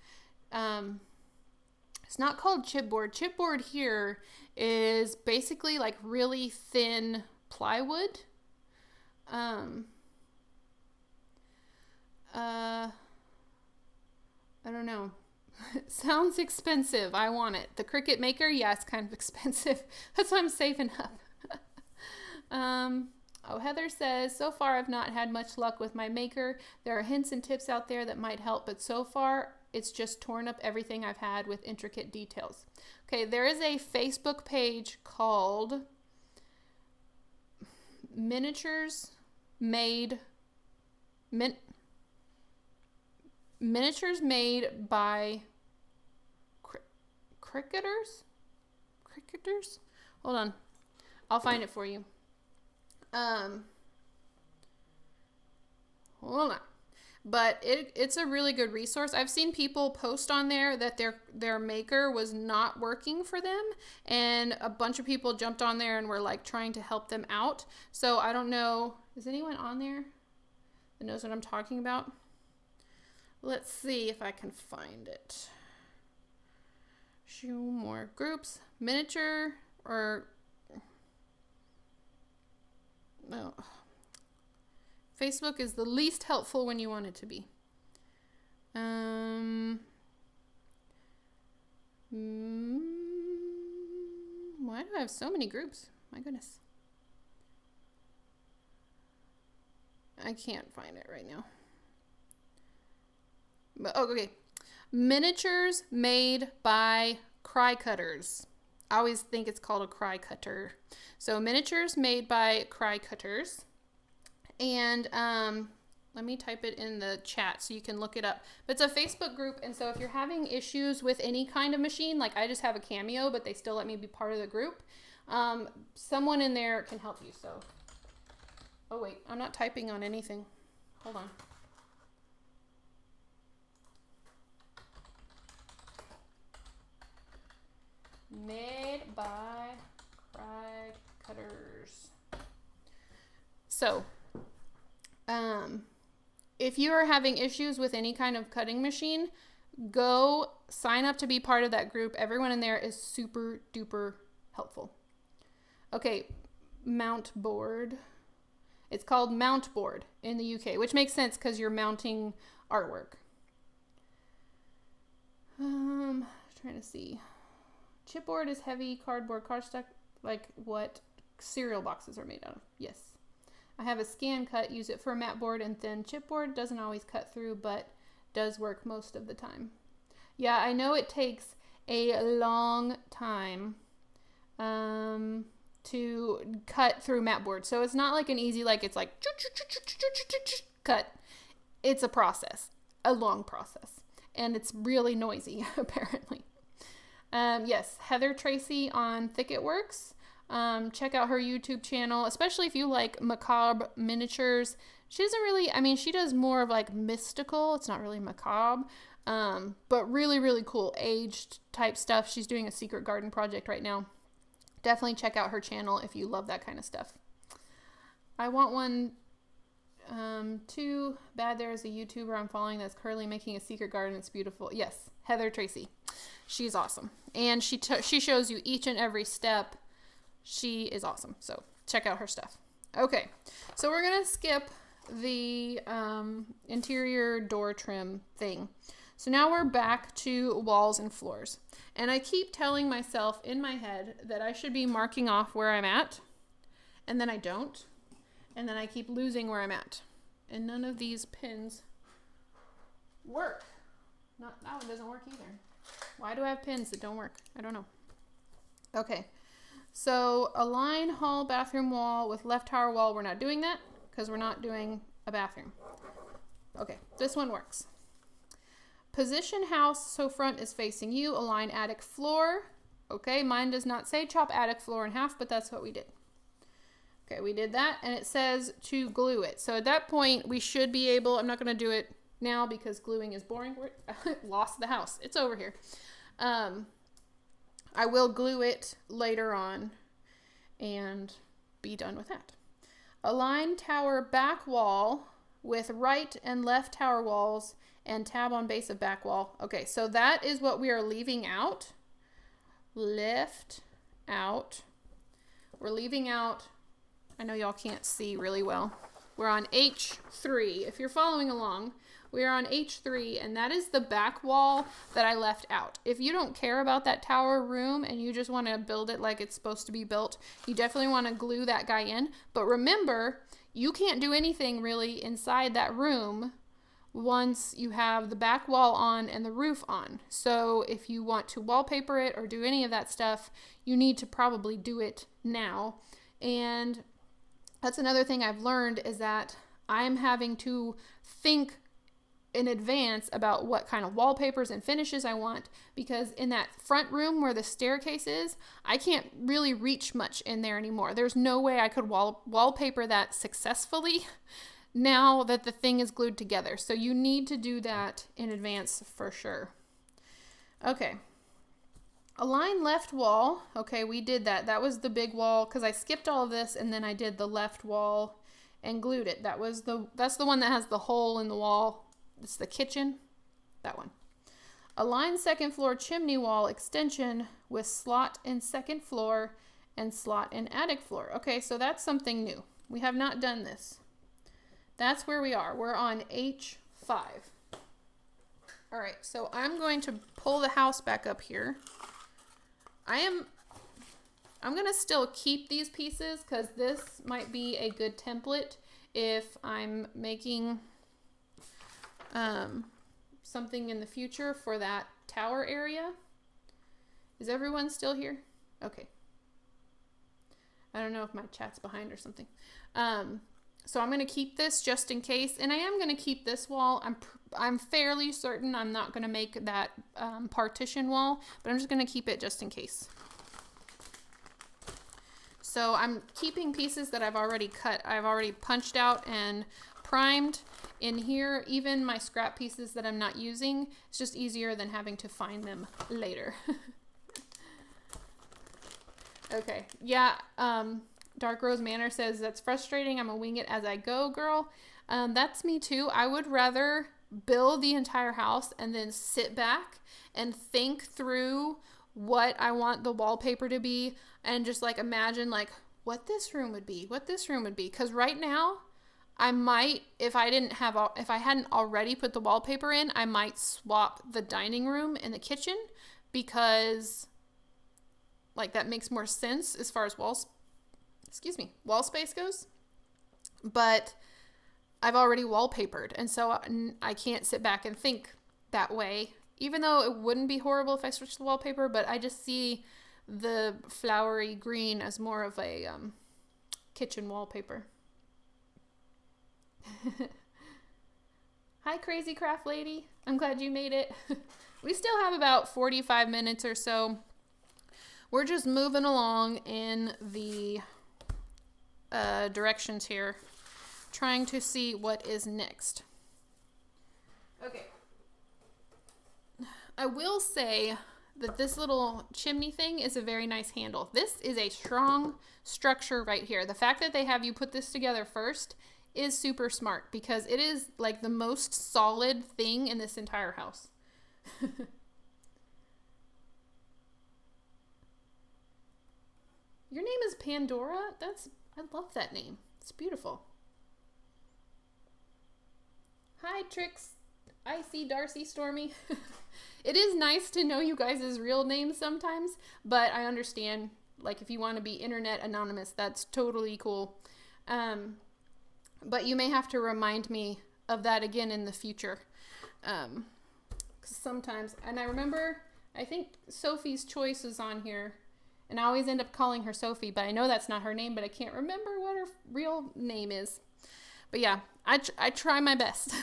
It's not called chipboard. Chipboard here is basically like really thin plywood. I don't know. It sounds expensive. I want it. The Cricut Maker, yeah, it's kind of expensive. That's why I'm saving up. Heather says, so far I've not had much luck with my maker. There are hints and tips out there that might help, but so far it's just torn up everything I've had with intricate details. Okay, there is a Facebook page called Miniatures Made by Cricketers? Hold on. I'll find it for you. Hold on. But it's a really good resource. I've seen people post on there that their maker was not working for them, and a bunch of people jumped on there and were like trying to help them out. So I don't know, is anyone on there that knows what I'm talking about? Let's see if I can find it. Show more groups, miniature or no. Facebook is the least helpful when you want it to be. Why do I have so many groups? My goodness. I can't find it right now. But okay. Miniatures made by cry cutters. I always think it's called a cry cutter. So miniatures made by cry cutters. And let me type it in the chat so you can look it up. But it's a Facebook group, and so if you're having issues with any kind of machine, like I just have a Cameo, but they still let me be part of the group, someone in there can help you. So, oh wait, I'm not typing on anything. Hold on. Made by cry cutters. So, if you are having issues with any kind of cutting machine, go sign up to be part of that group. Everyone in there is super duper helpful. Okay, mount board. It's called mount board in the UK, which makes sense because you're mounting artwork. Trying to see. Chipboard is heavy cardboard cardstock, like what cereal boxes are made out of. Yes. I have a scan cut, use it for a mat board and thin chipboard. Doesn't always cut through, but does work most of the time. Yeah, I know it takes a long time to cut through mat board. So it's not like an easy, like it's like cut. It's a process, a long process. And it's really noisy, apparently. Yes, Heather Tracy on Thicket Works. Check out her YouTube channel, especially if you like macabre miniatures. She doesn't really, I mean, she does more of like mystical. It's not really macabre, but really, really cool aged type stuff. She's doing a secret garden project right now. Definitely check out her channel if you love that kind of stuff. I want one, too bad there is a YouTuber I'm following that's currently making a secret garden. It's beautiful. Yes, Heather Tracy. She's awesome. And she shows you each and every step. She is awesome. So check out her stuff. Okay. So we're going to skip the interior door trim thing. So now we're back to walls and floors. And I keep telling myself in my head that I should be marking off where I'm at, and then I don't. And then I keep losing where I'm at. And none of these pins work. Not that one doesn't work either. Why do I have pins that don't work? I don't know. Okay. So align hall bathroom wall with left tower wall. We're not doing that because we're not doing a bathroom. Okay, this one works. Position house so front is facing you. Align attic floor. Okay, mine does not say chop attic floor in half, but that's what we did. Okay, we did that, and it says to glue it. So at that point, we should be able, I'm not going to do it now because gluing is boring. I lost the house. It's over here. I will glue it later on and be done with that. Align tower back wall with right and left tower walls and tab on base of back wall. Okay, so that is what we are leaving out. Left out. We're leaving out, I know y'all can't see really well. We're on H3. If you're following along, we are on H3, and that is the back wall that I left out. If you don't care about that tower room and you just want to build it like it's supposed to be built, you definitely want to glue that guy in. But remember, you can't do anything really inside that room once you have the back wall on and the roof on. So if you want to wallpaper it or do any of that stuff, you need to probably do it now. And that's another thing I've learned is that I'm having to think in advance about what kind of wallpapers and finishes I want, because in that front room where the staircase is, I can't really reach much in there anymore. There's no way I could wallpaper that successfully now that the thing is glued together. So you need to do that in advance for sure. Okay. Align left wall. Okay, we did that. That was the big wall because I skipped all of this and then I did the left wall and glued it. That's the one that has the hole in the wall. It's the kitchen, that one. Align second floor chimney wall extension with slot in second floor and slot in attic floor. Okay, so that's something new. We have not done this. That's where we are. We're on H5. All right, so I'm going to pull the house back up here. I'm going to still keep these pieces because this might be a good template if I'm making something in the future for that tower area. Is everyone still here? Okay. I don't know if my chat's behind or something. So I'm going to keep this just in case, and I am going to keep this wall. I'm fairly certain I'm not going to make that partition wall, but I'm just going to keep it just in case. So I'm keeping pieces that I've already cut. I've already punched out and primed in here. Even my scrap pieces that I'm not using, it's just easier than having to find them later. Okay, yeah, Dark Rose Manor says, that's frustrating. I'm a wing it as I go girl. That's me too. I would rather build the entire house and then sit back and think through what I want the wallpaper to be and just like imagine like what this room would be, Because right now I might, if I hadn't already put the wallpaper in, I might swap the dining room and the kitchen because like that makes more sense as far as wall space goes. But I've already wallpapered, and so I can't sit back and think that way, even though it wouldn't be horrible if I switched the wallpaper, but I just see the flowery green as more of a kitchen wallpaper. Hi, Crazy Craft Lady. I'm glad you made it. We still have about 45 minutes or so. We're just moving along in the directions here, trying to see what is next. Okay. I will say that this little chimney thing is a very nice handle. This is a strong structure right here. The fact that they have you put this together first is super smart because it is like the most solid thing in this entire house. Your name is Pandora? I love that name. It's beautiful. Hi, Trix. I see Darcy Stormy. It is nice to know you guys' real names sometimes, but I understand, like, if you want to be internet anonymous, that's totally cool. But you may have to remind me of that again in the future. 'Cause sometimes, and I remember, I think Sophie's Choice is on here, and I always end up calling her Sophie, but I know that's not her name, but I can't remember what her real name is. But yeah, I try my best.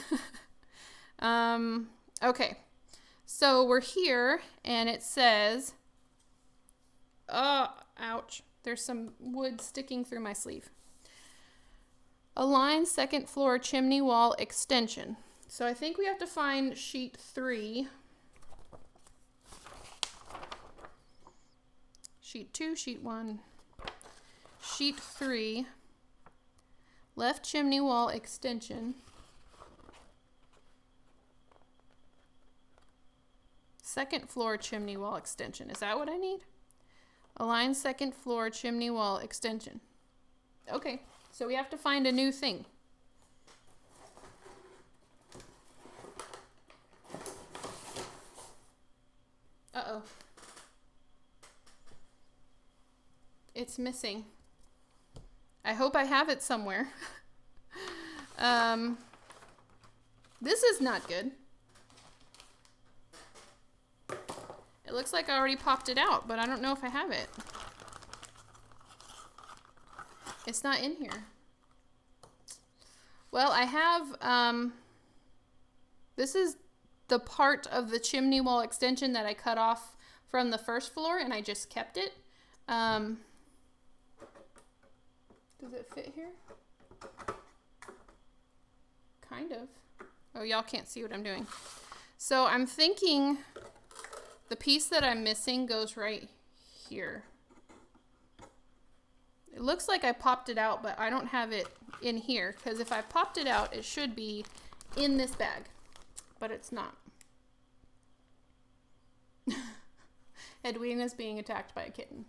Okay. So we're here, and it says, oh, ouch. There's some wood sticking through my sleeve. Align second floor chimney wall extension. So I think we have to find sheet 3. Sheet 2, sheet 1, sheet 3, left chimney wall extension, second floor chimney wall extension. Is that what I need? Align second floor chimney wall extension. Okay, so we have to find a new thing. Uh-oh. It's missing. I hope I have it somewhere. This is not good. It looks like I already popped it out, but I don't know if I have it. It's not in here. Well, I have, this is the part of the chimney wall extension that I cut off from the first floor, and I just kept it. Does it fit here? Kind of. Oh, y'all can't see what I'm doing. So I'm thinking the piece that I'm missing goes right here. It looks like I popped it out, but I don't have it in here, because if I popped it out, it should be in this bag, but it's not. Edwina's being attacked by a kitten.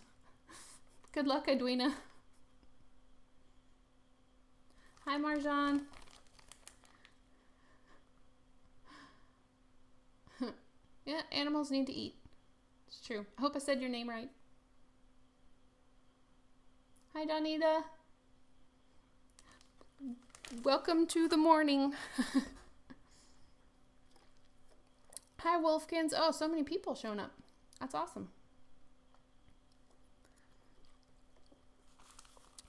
Good luck, Edwina. Hi, Marjan. Yeah, animals need to eat. It's true. I hope I said your name right. Hi, Donita. Welcome to the morning. Hi, Wolfkins. Oh, so many people showing up. That's awesome.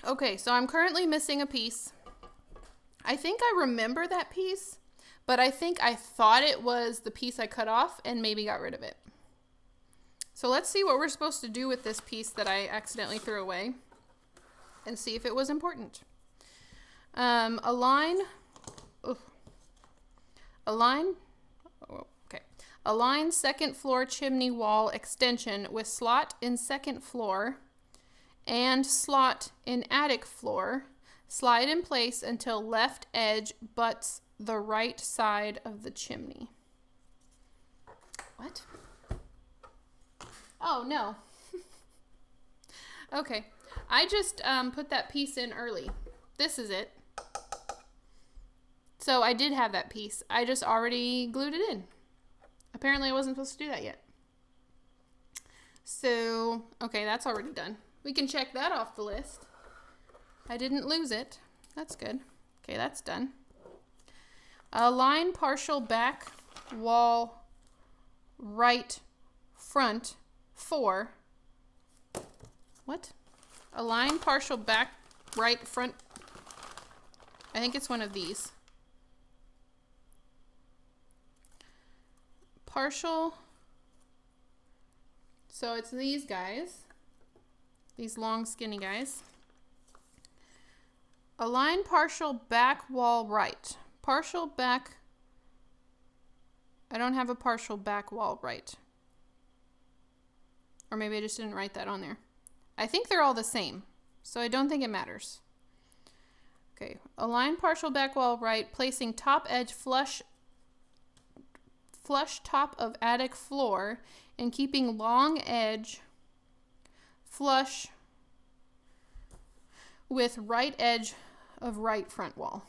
Okay, so I'm currently missing a piece. I think I remember that piece, but I think I thought it was the piece I cut off and maybe got rid of it. So let's see what we're supposed to do with this piece that I accidentally threw away and see if it was important. Align second floor chimney wall extension with slot in second floor and slot in attic floor. Slide in place until left edge butts the right side of the chimney. What? Oh, no. Okay. I just put that piece in early. This is it. So I did have that piece. I just already glued it in. Apparently I wasn't supposed to do that yet. So, okay, that's already done. We can check that off the list. I didn't lose it. That's good. Okay, that's done. Align partial back wall right front 4. What? Align partial back right front. I think it's one of these. Partial. So it's these guys. These long skinny guys. Align partial back wall right. Partial back. I don't have a partial back wall right. Or maybe I just didn't write that on there. I think they're all the same, so I don't think it matters. Okay, align partial back wall right, placing top edge flush top of attic floor and keeping long edge flush with right edge of right front wall.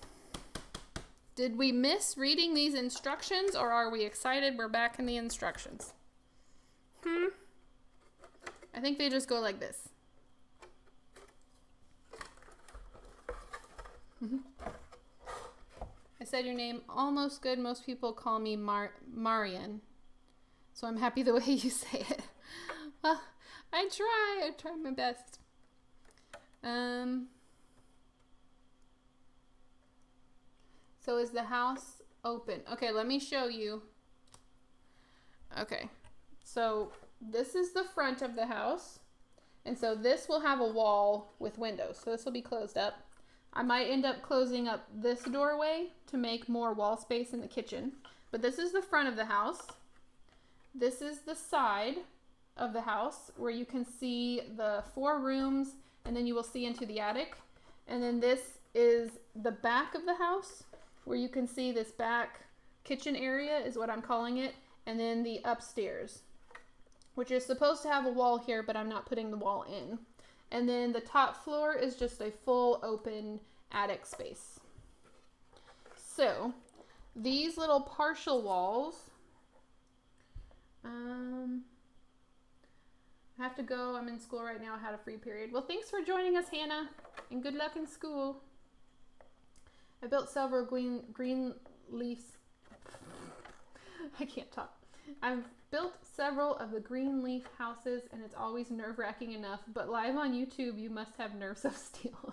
Did we miss reading these instructions, or are we excited we're back in the instructions? I think they just go like this. I said your name almost good. Most people call me Marian. So I'm happy the way you say it. Well, I try my best. So is the house open? Okay, let me show you. Okay, so this is the front of the house. And so this will have a wall with windows. So this will be closed up. I might end up closing up this doorway to make more wall space in the kitchen. But this is the front of the house. This is the side of the house where you can see the 4 rooms, and then you will see into the attic. And then this is the back of the house where you can see this back kitchen area is what I'm calling it. And then the upstairs, which is supposed to have a wall here, but I'm not putting the wall in. And then the top floor is just a full open attic space. So these little partial walls, I have to go. I'm in school right now. I had a free period. Well, thanks for joining us, Hannah, and good luck in school. I built several green leaves. I can't talk. I've built several of the green leaf houses, and it's always nerve-wracking enough, but live on YouTube, you must have nerves of steel.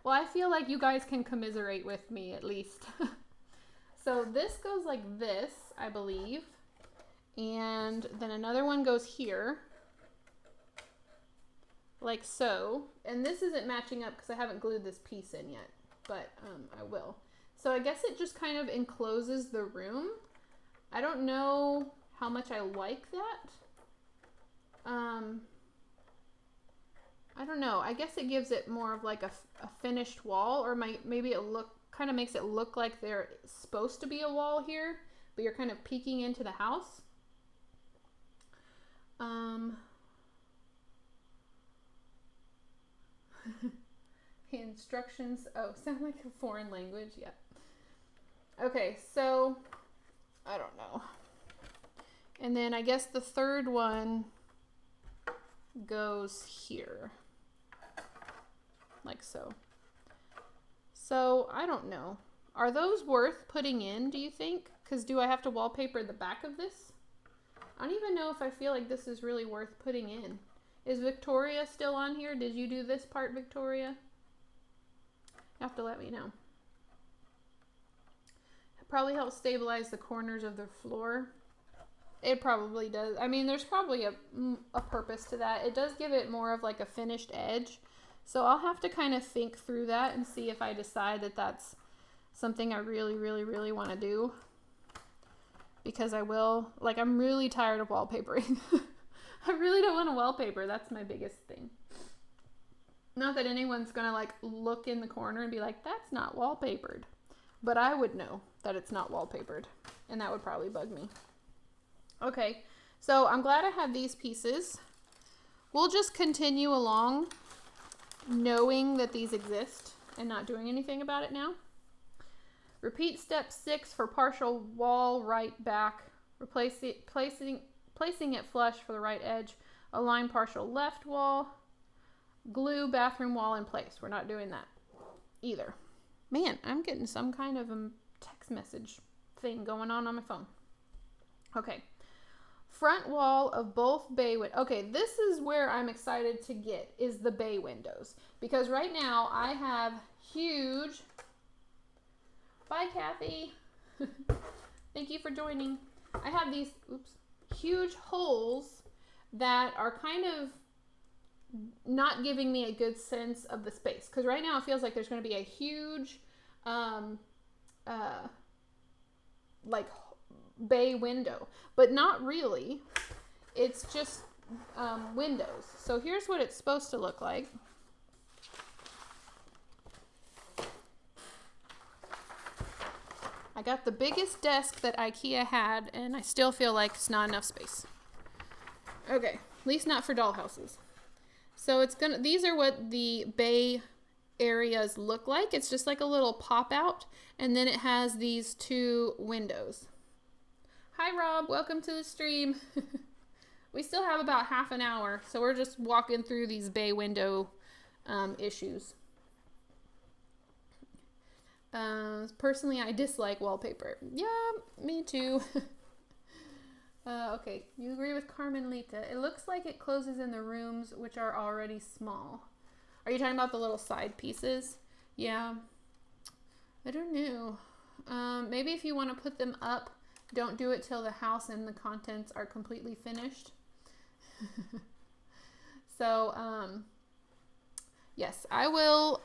Well, I feel like you guys can commiserate with me at least. So this goes like this, I believe, and then another one goes here, like so, and this isn't matching up because I haven't glued this piece in yet, but I will. So I guess it just kind of encloses the room. I don't know how much I like that. I don't know. I guess it gives it more of like a finished wall, or maybe it kind of makes it look like there's supposed to be a wall here, but you're kind of peeking into the house. The instructions, sound like a foreign language, yeah. Okay, so I don't know. And then I guess the third one goes here, like so. So I don't know. Are those worth putting in, do you think? Because do I have to wallpaper the back of this? I don't even know if I feel like this is really worth putting in. Is Victoria still on here? Did you do this part, Victoria? You have to let me know. It probably helps stabilize the corners of the floor. It probably does. I mean, there's probably a purpose to that. It does give it more of like a finished edge. So I'll have to kind of think through that and see if I decide that that's something I really, really, really want to do. Because I will, like, I'm really tired of wallpapering. I really don't want to wallpaper. That's my biggest thing. Not that anyone's going to like look in the corner and be like, that's not wallpapered. But I would know that it's not wallpapered. And that would probably bug me. Okay, so I'm glad I have these pieces. We'll just continue along knowing that these exist and not doing anything about it now. Repeat step 6 for partial wall right back. Placing it flush for the right edge. Align partial left wall. Glue bathroom wall in place. We're not doing that either. Man, I'm getting some kind of a text message thing going on my phone. Okay. Front wall of both bay windows. Okay, this is where I'm excited to get, is the bay windows. Because right now I have huge... Bye, Kathy. Thank you for joining. I have these huge holes that are kind of not giving me a good sense of the space. Because right now it feels like there's going to be a huge like bay window, but not really. It's just windows. So here's what it's supposed to look like. I got the biggest desk that IKEA had, and I still feel like it's not enough space. Okay, at least not for dollhouses. So it's gonna. These are what the bay areas look like. It's just like a little pop out, and then it has these two windows. Hi Rob, welcome to the stream. We still have about half an hour, so we're just walking through these bay window issues. Personally, I dislike wallpaper. Yeah, me too. Okay, you agree with Carmenlita. It looks like it closes in the rooms, which are already small. Are you talking about the little side pieces? Yeah. I don't know. Maybe if you want to put them up, don't do it till the house and the contents are completely finished. So, yes, I will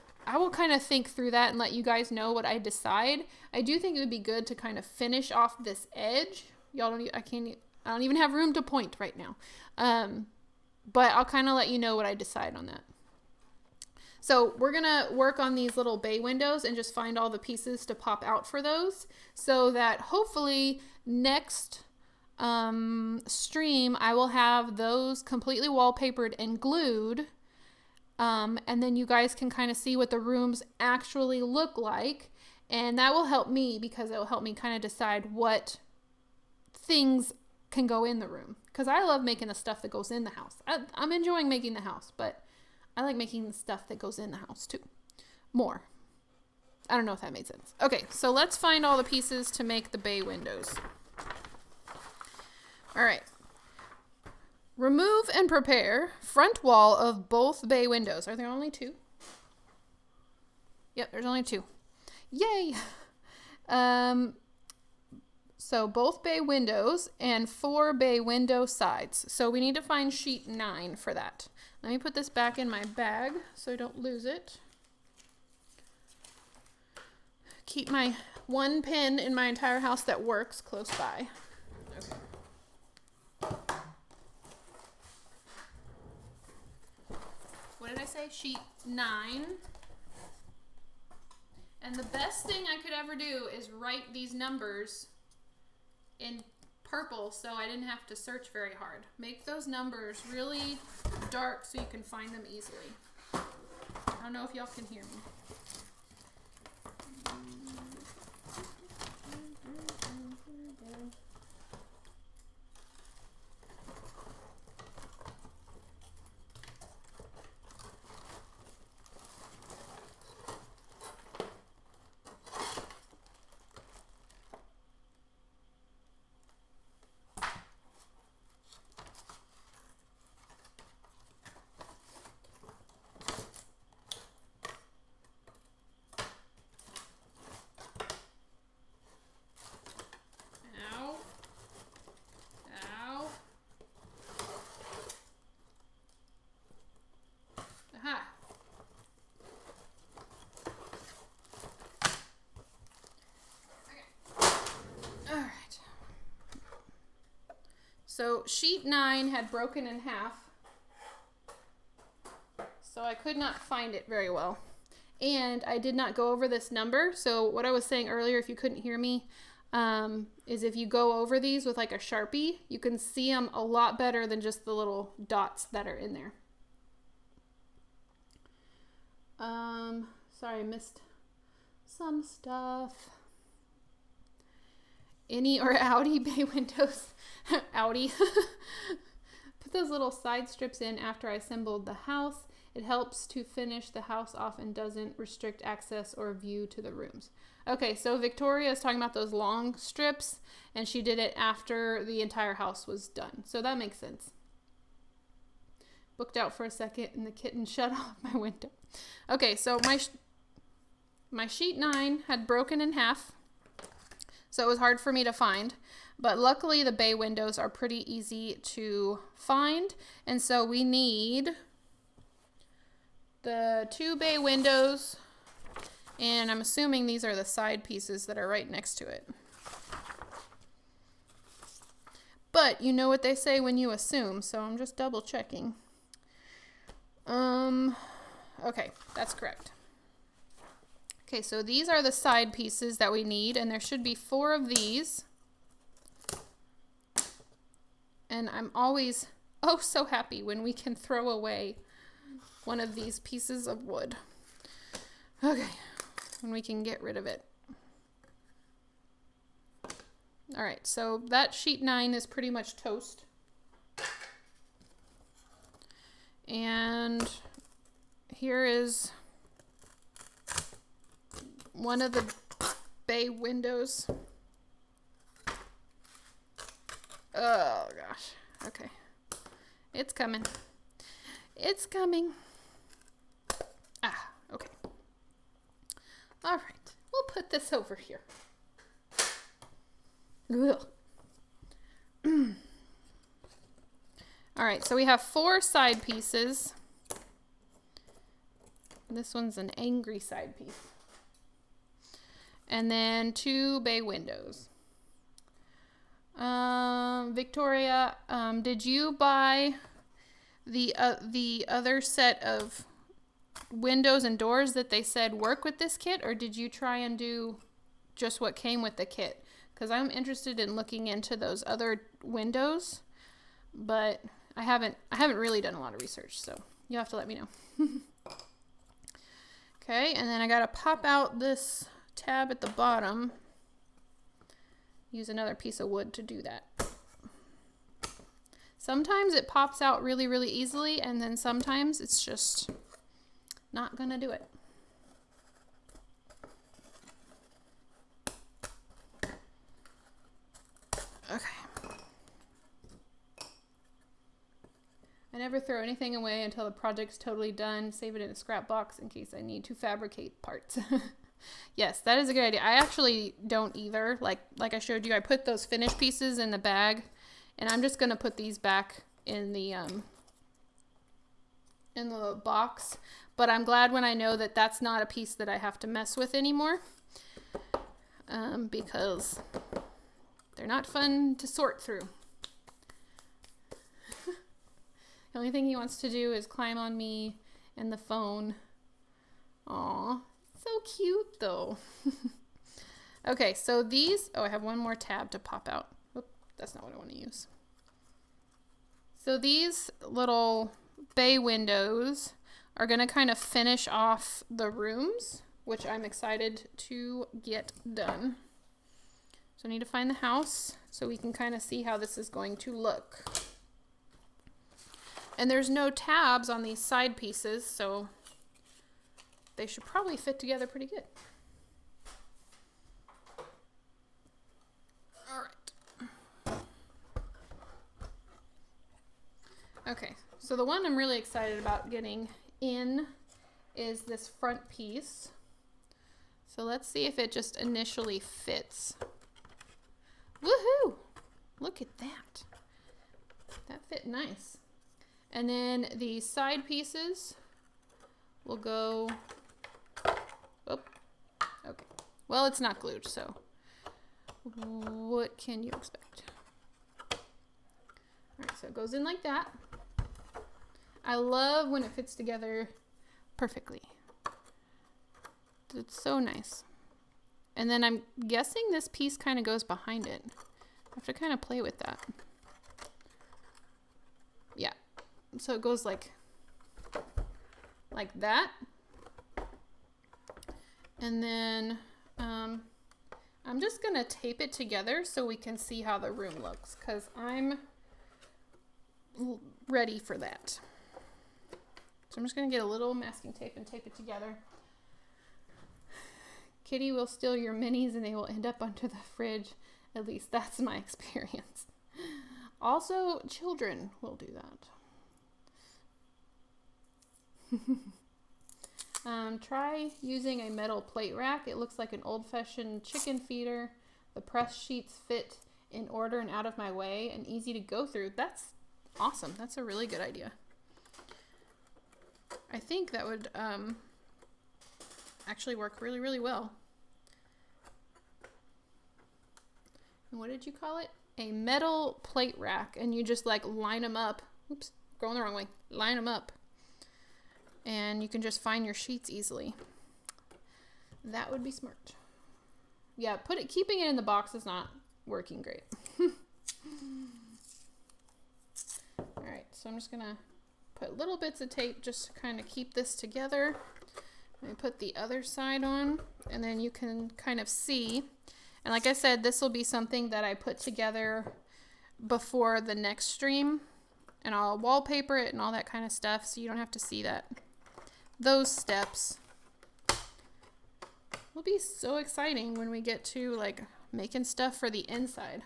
kind of think through that and let you guys know what I decide. I do think it would be good to kind of finish off this edge. Y'all don't, I don't even have room to point right now. But I'll kind of let you know what I decide on that. So we're going to work on these little bay windows and just find all the pieces to pop out for those, so that hopefully next stream I will have those completely wallpapered and glued. And then you guys can kind of see what the rooms actually look like. And that will help me, because it will help me kind of decide what things can go in the room. Because I love making the stuff that goes in the house. I'm enjoying making the house, but I like making the stuff that goes in the house too. More. I don't know if that made sense. Okay, so let's find all the pieces to make the bay windows. All right. Remove and prepare front wall of both bay windows. Are there only two? Yep, there's only two. Yay! So both bay windows and 4 bay window sides. So we need to find sheet 9 for that. Let me put this back in my bag so I don't lose it. Keep my one pen in my entire house that works close by. Okay. What did I say? Sheet 9. And the best thing I could ever do is write these numbers in purple so I didn't have to search very hard. Make those numbers really dark so you can find them easily. I don't know if y'all can hear me. So sheet 9 had broken in half, so I could not find it very well. And I did not go over this number. So what I was saying earlier, if you couldn't hear me, is if you go over these with like a Sharpie, you can see them a lot better than just the little dots that are in there. Sorry, I missed some stuff. Innie or outie bay windows. Outie. Put those little side strips in after I assembled the house. It helps to finish the house off and doesn't restrict access or view to the rooms. Okay, so Victoria is talking about those long strips, and she did it after the entire house was done. So that makes sense. Booked out for a second, and the kitten shut off my window. Okay, so my sheet 9 had broken in half, so it was hard for me to find. But luckily, the bay windows are pretty easy to find, and so we need the 2 bay windows, and I'm assuming these are the side pieces that are right next to it. But you know what they say when you assume, so I'm just double checking. Okay, that's correct. Okay, so these are the side pieces that we need, and there should be 4 of these. And I'm always, oh, so happy when we can throw away one of these pieces of wood. Okay, and we can get rid of it. All right, so that sheet 9 is pretty much toast. And here is one of the bay windows. Oh gosh, okay. It's coming. It's coming. Ah, okay. All right, we'll put this over here. Ugh. All right, so we have 4 side pieces. This one's an angry side piece. And then 2 bay windows. Victoria, did you buy the other set of windows and doors that they said work with this kit, or did you try and do just what came with the kit? Because I'm interested in looking into those other windows, but I haven't really done a lot of research, so you'll have to let me know. Okay, and then I gotta pop out this tab at the bottom. Use another piece of wood to do that. Sometimes it pops out really, really easily, and then sometimes it's just not gonna do it. Okay. I never throw anything away until the project's totally done. Save it in a scrap box in case I need to fabricate parts. Yes, that is a good idea. I actually don't either. Like I showed you, I put those finished pieces in the bag, and I'm just gonna put these back in the box. But I'm glad when I know that that's not a piece that I have to mess with anymore, because they're not fun to sort through. The only thing he wants to do is climb on me and the phone. Aw, so cute though. Okay, so these, oh, I have one more tab to pop out. Oop, that's not what I want to use. So these little bay windows are gonna kind of finish off the rooms, which I'm excited to get done. So I need to find the house so we can kind of see how this is going to look. And there's no tabs on these side pieces, so they should probably fit together pretty good. All right. Okay, so the one I'm really excited about getting in is this front piece. So let's see if it just initially fits. Woohoo! Look at that. That fit nice. And then the side pieces will go, oh, okay. Well, it's not glued, so what can you expect? All right, so it goes in like that. I love when it fits together perfectly. It's so nice. And then I'm guessing this piece kind of goes behind it. I have to kind of play with that. Yeah. So it goes like that. And then I'm just gonna tape it together so we can see how the room looks, because I'm ready for that. So I'm just gonna get a little masking tape and tape it together. Kitty will steal your minis and they will end up under the fridge. At least that's my experience. Also, children will do that. Try using a metal plate rack. It looks like an old-fashioned chicken feeder. The press sheets fit in order and out of my way and easy to go through. That's awesome. That's a really good idea. I think that would actually work really, really well. And what did you call it? A metal plate rack. And you just like line them up. Oops, going the wrong way. Line them up. And you can just find your sheets easily. That would be smart. Yeah, keeping it in the box is not working great. All right, so I'm just gonna put little bits of tape just to kind of keep this together. Let me put the other side on, and then you can kind of see. And like I said, this will be something that I put together before the next stream, and I'll wallpaper it and all that kind of stuff, so you don't have to see those steps. It'll be so exciting when we get to like making stuff for the inside.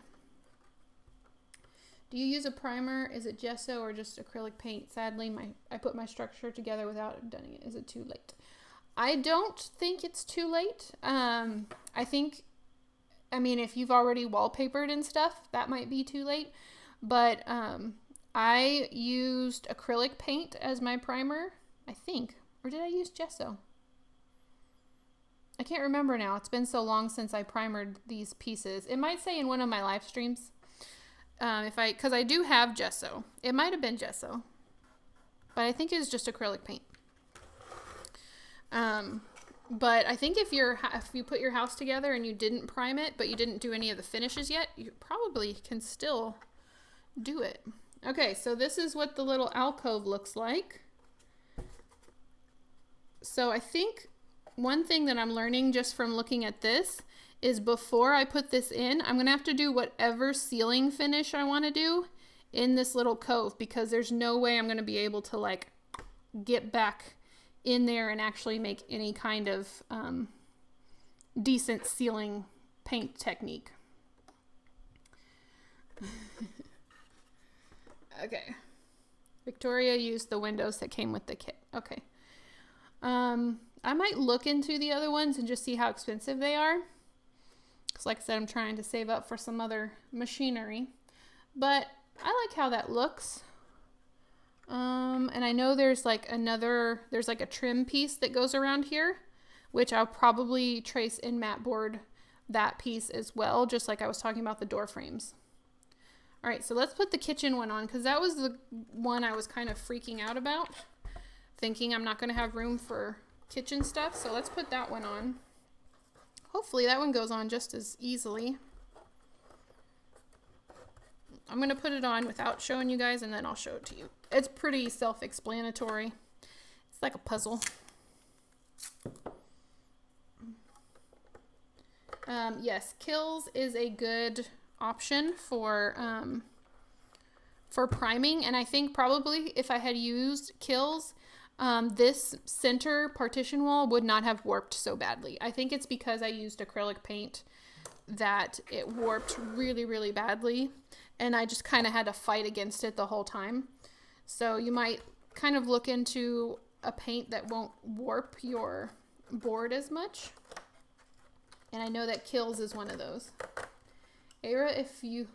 Do you use a primer? Is it gesso or just acrylic paint? Sadly, I put my structure together without doing it. Is it too late? I don't think it's too late. I mean, if you've already wallpapered and stuff, that might be too late. But I used acrylic paint as my primer, I think. Or did I use gesso? I can't remember now. It's been so long since I primered these pieces. It might say in one of my live streams, because I do have gesso. It might have been gesso, but I think it's just acrylic paint. But I think if you put your house together and you didn't prime it, but you didn't do any of the finishes yet, you probably can still do it. Okay, so this is what the little alcove looks like. So I think one thing that I'm learning just from looking at this is before I put this in, I'm going to have to do whatever ceiling finish I want to do in this little cove, because there's no way I'm going to be able to like get back in there and actually make any kind of decent ceiling paint technique. Okay. Victoria used the windows that came with the kit. Okay. I might look into the other ones and just see how expensive they are. Because like I said, I'm trying to save up for some other machinery. But I like how that looks. And I know there's like a trim piece that goes around here, which I'll probably trace in mat board that piece as well, just like I was talking about the door frames. All right, so let's put the kitchen one on, because that was the one I was kind of freaking out about, thinking I'm not going to have room for kitchen stuff. So let's put that one on. Hopefully that one goes on just as easily. I'm going to put it on without showing you guys, and then I'll show it to you. It's pretty self-explanatory. It's like a puzzle. Yes, Kills is a good option for priming, and I think probably if I had used Kills, this center partition wall would not have warped so badly. I think it's because I used acrylic paint that it warped really, really badly, and I just kind of had to fight against it the whole time. So you might kind of look into a paint that won't warp your board as much. And I know that Kills is one of those. Ara, if you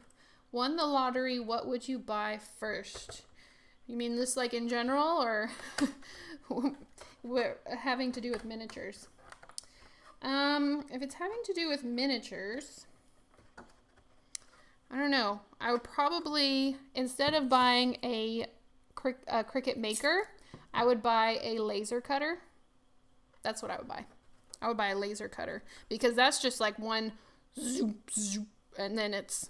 won the lottery, what would you buy first? You mean this like in general, or having to do with miniatures? If it's having to do with miniatures, I don't know. I would probably, instead of buying a Cricut Maker, I would buy a laser cutter. That's what I would buy. I would buy a laser cutter, because that's just like one zoop, zoop, and then it's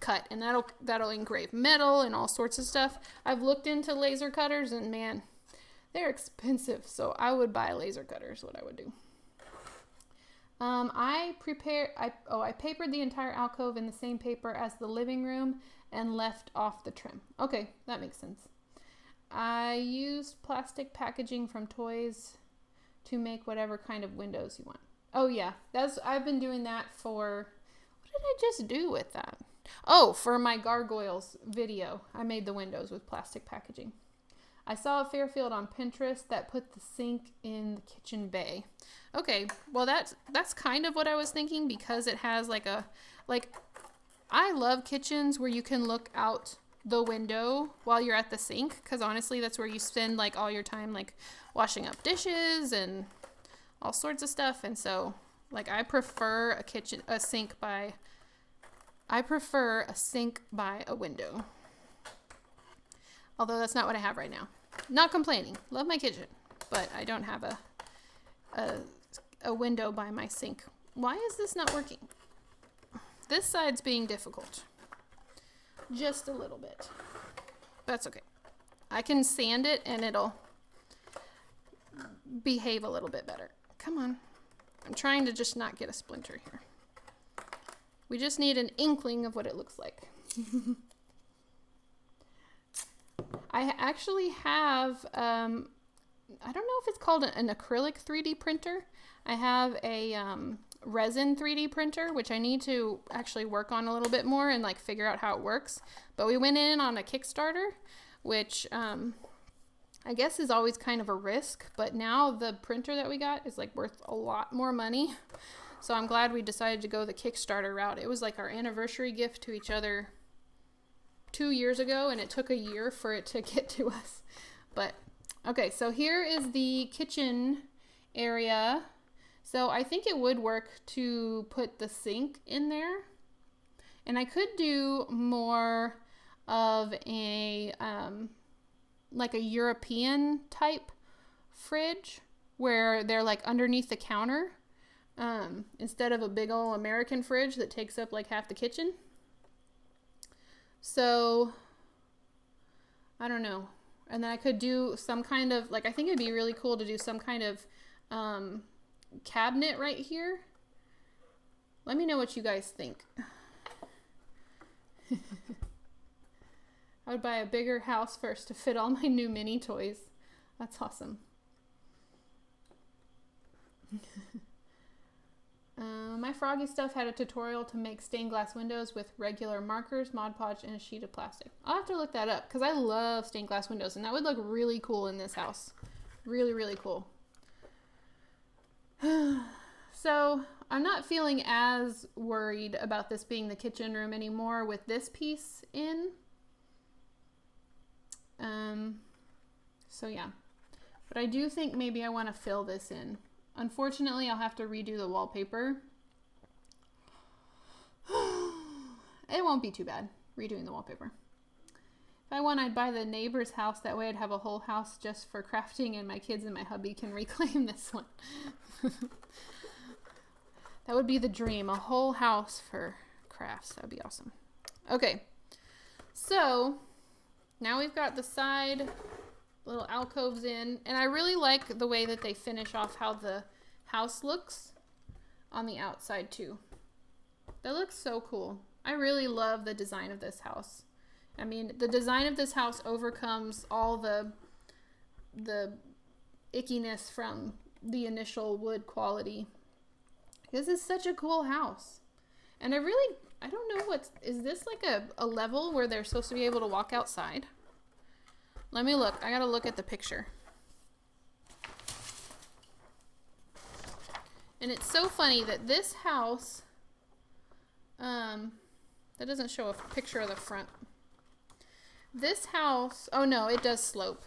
cut, and that'll engrave metal and all sorts of stuff. I've looked into laser cutters, and man, they're expensive. So I would buy a laser cutter is what I would do. I papered the entire alcove in the same paper as the living room and left off the trim. Okay, that makes sense. I used plastic packaging from toys to make whatever kind of windows you want. Oh yeah, I've been doing that for, what did I just do with that? Oh, for my gargoyles video, I made the windows with plastic packaging. I saw a Fairfield on Pinterest that put the sink in the kitchen bay. Okay, well that's kind of what I was thinking, because it has I love kitchens where you can look out the window while you're at the sink, because honestly that's where you spend like all your time, like washing up dishes and all sorts of stuff. And so like I prefer a sink by a window. Although that's not what I have right now. Not complaining. Love my kitchen, but I don't have a window by my sink. Why is this not working? This side's being difficult. Just a little bit. That's okay. I can sand it and it'll behave a little bit better. Come on. I'm trying to just not get a splinter here. We just need an inkling of what it looks like. I actually have, I don't know if it's called an acrylic 3D printer. I have a resin 3D printer, which I need to actually work on a little bit more and like figure out how it works. But we went in on a Kickstarter, which I guess is always kind of a risk, but now the printer that we got is like worth a lot more money. So I'm glad we decided to go the Kickstarter route. It was like our anniversary gift to each other 2 years ago, and it took a year for it to get to us. But okay, so here is the kitchen area. So I think it would work to put the sink in there. And I could do more of a like a European type fridge where they're like underneath the counter, instead of a big old American fridge that takes up like half the kitchen. So I don't know. And then I could do some kind of, like, I think it'd be really cool to do some kind of cabinet right here. Let me know what you guys think. I would buy a bigger house first to fit all my new mini toys. That's awesome. My Froggy Stuff had a tutorial to make stained glass windows with regular markers, Mod Podge, and a sheet of plastic. I'll have to look that up because I love stained glass windows, and that would look really cool in this house. Really, really cool. So I'm not feeling as worried about this being the kitchen room anymore with this piece in. So yeah, but I do think maybe I want to fill this in. Unfortunately, I'll have to redo the wallpaper. It won't be too bad redoing the wallpaper. If I want, I'd buy the neighbor's house. That way I'd have a whole house just for crafting, and my kids and my hubby can reclaim this one. That would be the dream, a whole house for crafts. That would be awesome. Okay, so now we've got the side little alcoves in, and I really like the way that they finish off how the house looks on the outside too. That looks so cool. I really love the design of this house. I mean, the design of this house overcomes all the ickiness from the initial wood quality. This is such a cool house. And I don't know is this like a level where they're supposed to be able to walk outside? Let me look. I gotta look at the picture. And it's so funny that this house, that doesn't show a picture of the front. This house, oh no, it does slope.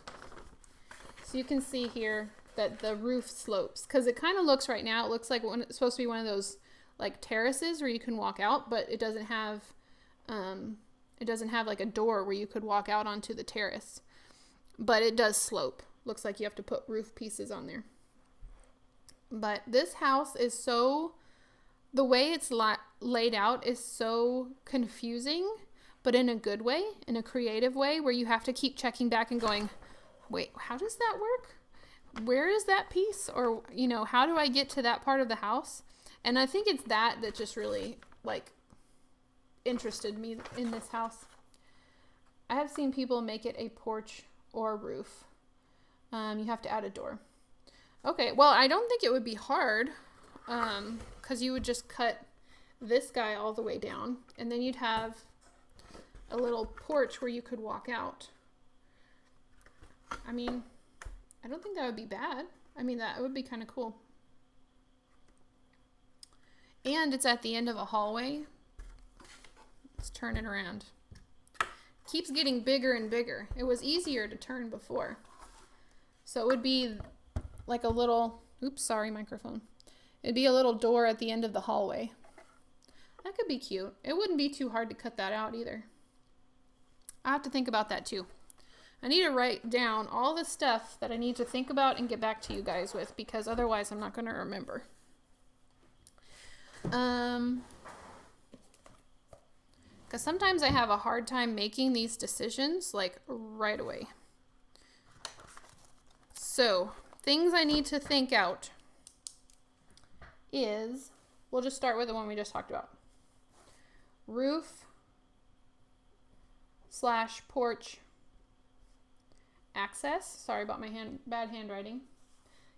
So you can see here that the roof slopes, because it kind of looks right now, it looks like it's supposed to be one of those like terraces where you can walk out, but it doesn't have like a door where you could walk out onto the terrace. But it does slope. Looks like you have to put roof pieces on there. But this house is so, the way it's laid out is so confusing, but in a good way, in a creative way, where you have to keep checking back and going, wait, how does that work? Where is that piece? Or, you know, how do I get to that part of the house? And I think it's that just really, like, interested me in this house. I have seen people make it a porch or roof. You have to add a door. Okay, well, I don't think it would be hard, because you would just cut this guy all the way down, and then you'd have a little porch where you could walk out. I mean, I don't think that would be bad. I mean, that would be kind of cool. And it's at the end of a hallway. Let's turn it around. Keeps getting bigger and bigger. It was easier to turn before. So it would be like a little, oops, sorry, microphone. It'd be a little door at the end of the hallway. That could be cute. It wouldn't be too hard to cut that out either. I have to think about that too. I need to write down all the stuff that I need to think about and get back to you guys with, because otherwise I'm not going to remember. Because sometimes I have a hard time making these decisions like right away. So things I need to think out is, we'll just start with the one we just talked about. Roof / porch access. Sorry about my bad handwriting.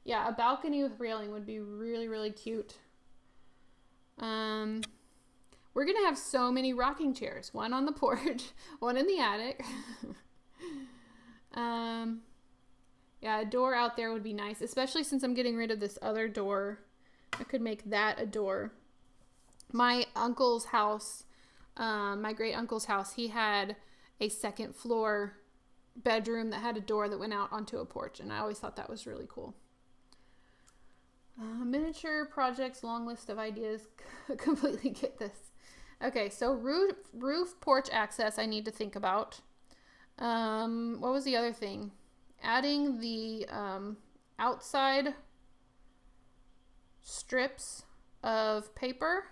Yeah, a balcony with railing would be really, really cute. We're going to have so many rocking chairs. One on the porch, one in the attic. Yeah, a door out there would be nice, especially since I'm getting rid of this other door. I could make that a door. My uncle's house, my great uncle's house, he had a second floor bedroom that had a door that went out onto a porch, and I always thought that was really cool. Miniature projects, long list of ideas. Completely get this. Okay, so roof porch access I need to think about. What was the other thing? Adding the outside strips of paper.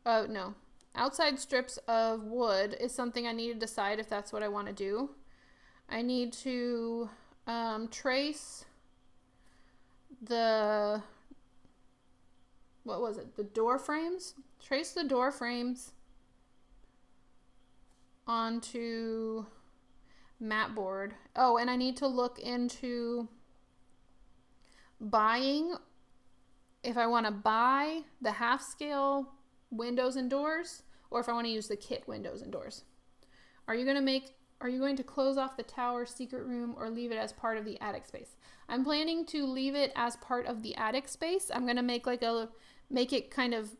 Oh, no. Outside strips of wood is something I need to decide if that's what I want to do. I need to trace the, what was it? The door frames? Trace the door frames onto mat board. Oh, and I need to look into buying, if I want to buy the half scale windows and doors, or if I want to use the kit windows and doors. Are you going to close off the tower secret room or leave it as part of the attic space? I'm planning to leave it as part of the attic space. I'm going to make it kind of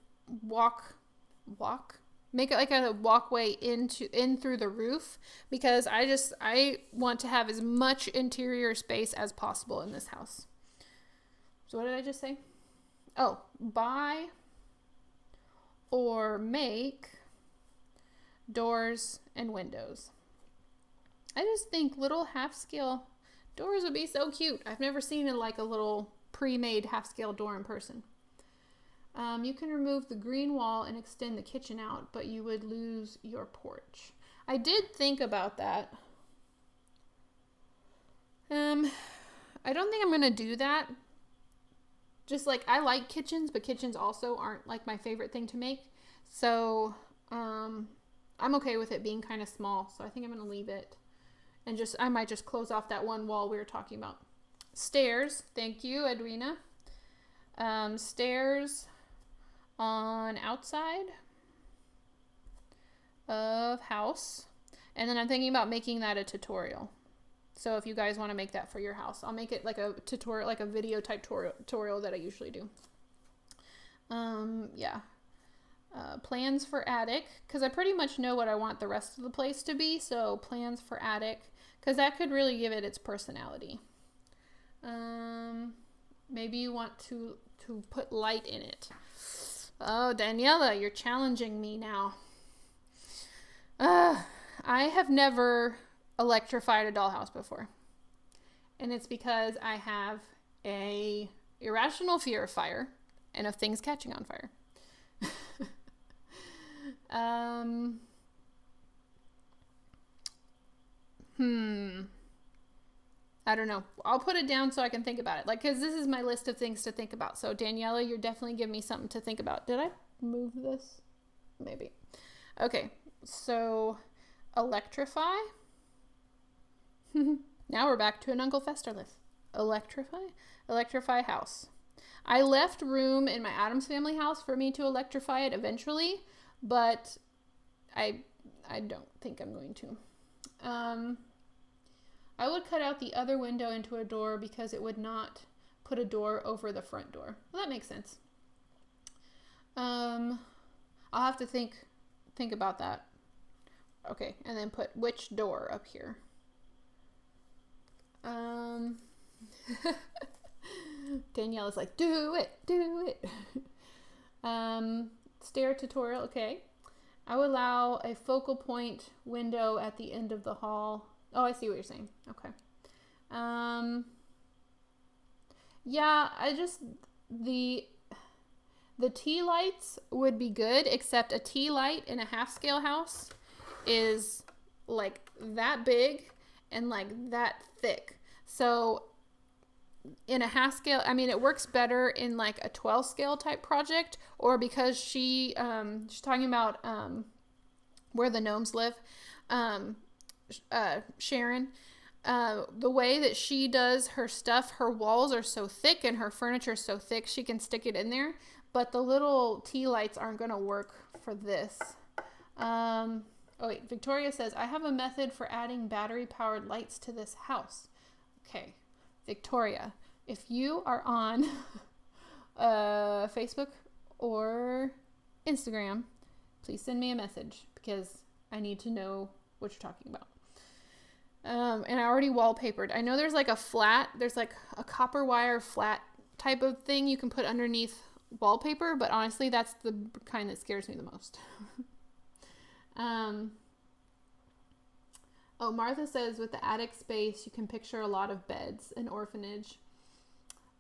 make it like a walkway in through the roof, because I want to have as much interior space as possible in this house. So what did I just say? Oh, buy or make doors and windows. I just think little half-scale doors would be so cute. I've never seen a little pre-made half-scale door in person. You can remove the green wall and extend the kitchen out, but you would lose your porch. I did think about that. I don't think I'm going to do that. Just I like kitchens, but kitchens also aren't my favorite thing to make. So I'm okay with it being kind of small. So I think I'm going to leave it. And I might just close off that one wall we were talking about. Stairs. Thank you, Edwina. Stairs on outside of house. And then I'm thinking about making that a tutorial. So if you guys want to make that for your house, I'll make it like a tutorial, like a video type tutorial that I usually do. Yeah. Plans for attic, because I pretty much know what I want the rest of the place to be. So plans for attic, because that could really give it its personality. Maybe you want to put light in it. Oh, Daniela, you're challenging me now. I have never electrified a dollhouse before. And it's because I have a irrational fear of fire and of things catching on fire. I don't know. I'll put it down so I can think about it. Because this is my list of things to think about. So, Daniela, you're definitely giving me something to think about. Did I move this? Maybe. Okay. So, electrify. Now we're back to an Uncle Fester list. Electrify house. I left room in my Addams Family house for me to electrify it eventually, but I don't think I'm going to. I would cut out the other window into a door because it would not put a door over the front door. Well, that makes sense. I'll have to think about that. Okay, and then put which door up here. Danielle's like, do it. Stair tutorial, okay. I would allow a focal point window at the end of the hall. Oh, I see what you're saying. Okay. Yeah, the tea lights would be good, except a tea light in a half-scale house is like that big and like that thick. So in a half scale, I mean, it works better in like a 12 scale type project, or because she's talking about where the gnomes live, Sharon. The way that she does her stuff, her walls are so thick and her furniture is so thick she can stick it in there, but the little tea lights aren't going to work for this. Oh wait, Victoria says, I have a method for adding battery powered lights to this house. Okay, Victoria, if you are on Facebook or Instagram, please send me a message because I need to know what you're talking about. And I already wallpapered. I know there's like a copper wire flat type of thing you can put underneath wallpaper, but honestly, that's the kind that scares me the most. Oh, Martha says with the attic space, you can picture a lot of beds, an orphanage.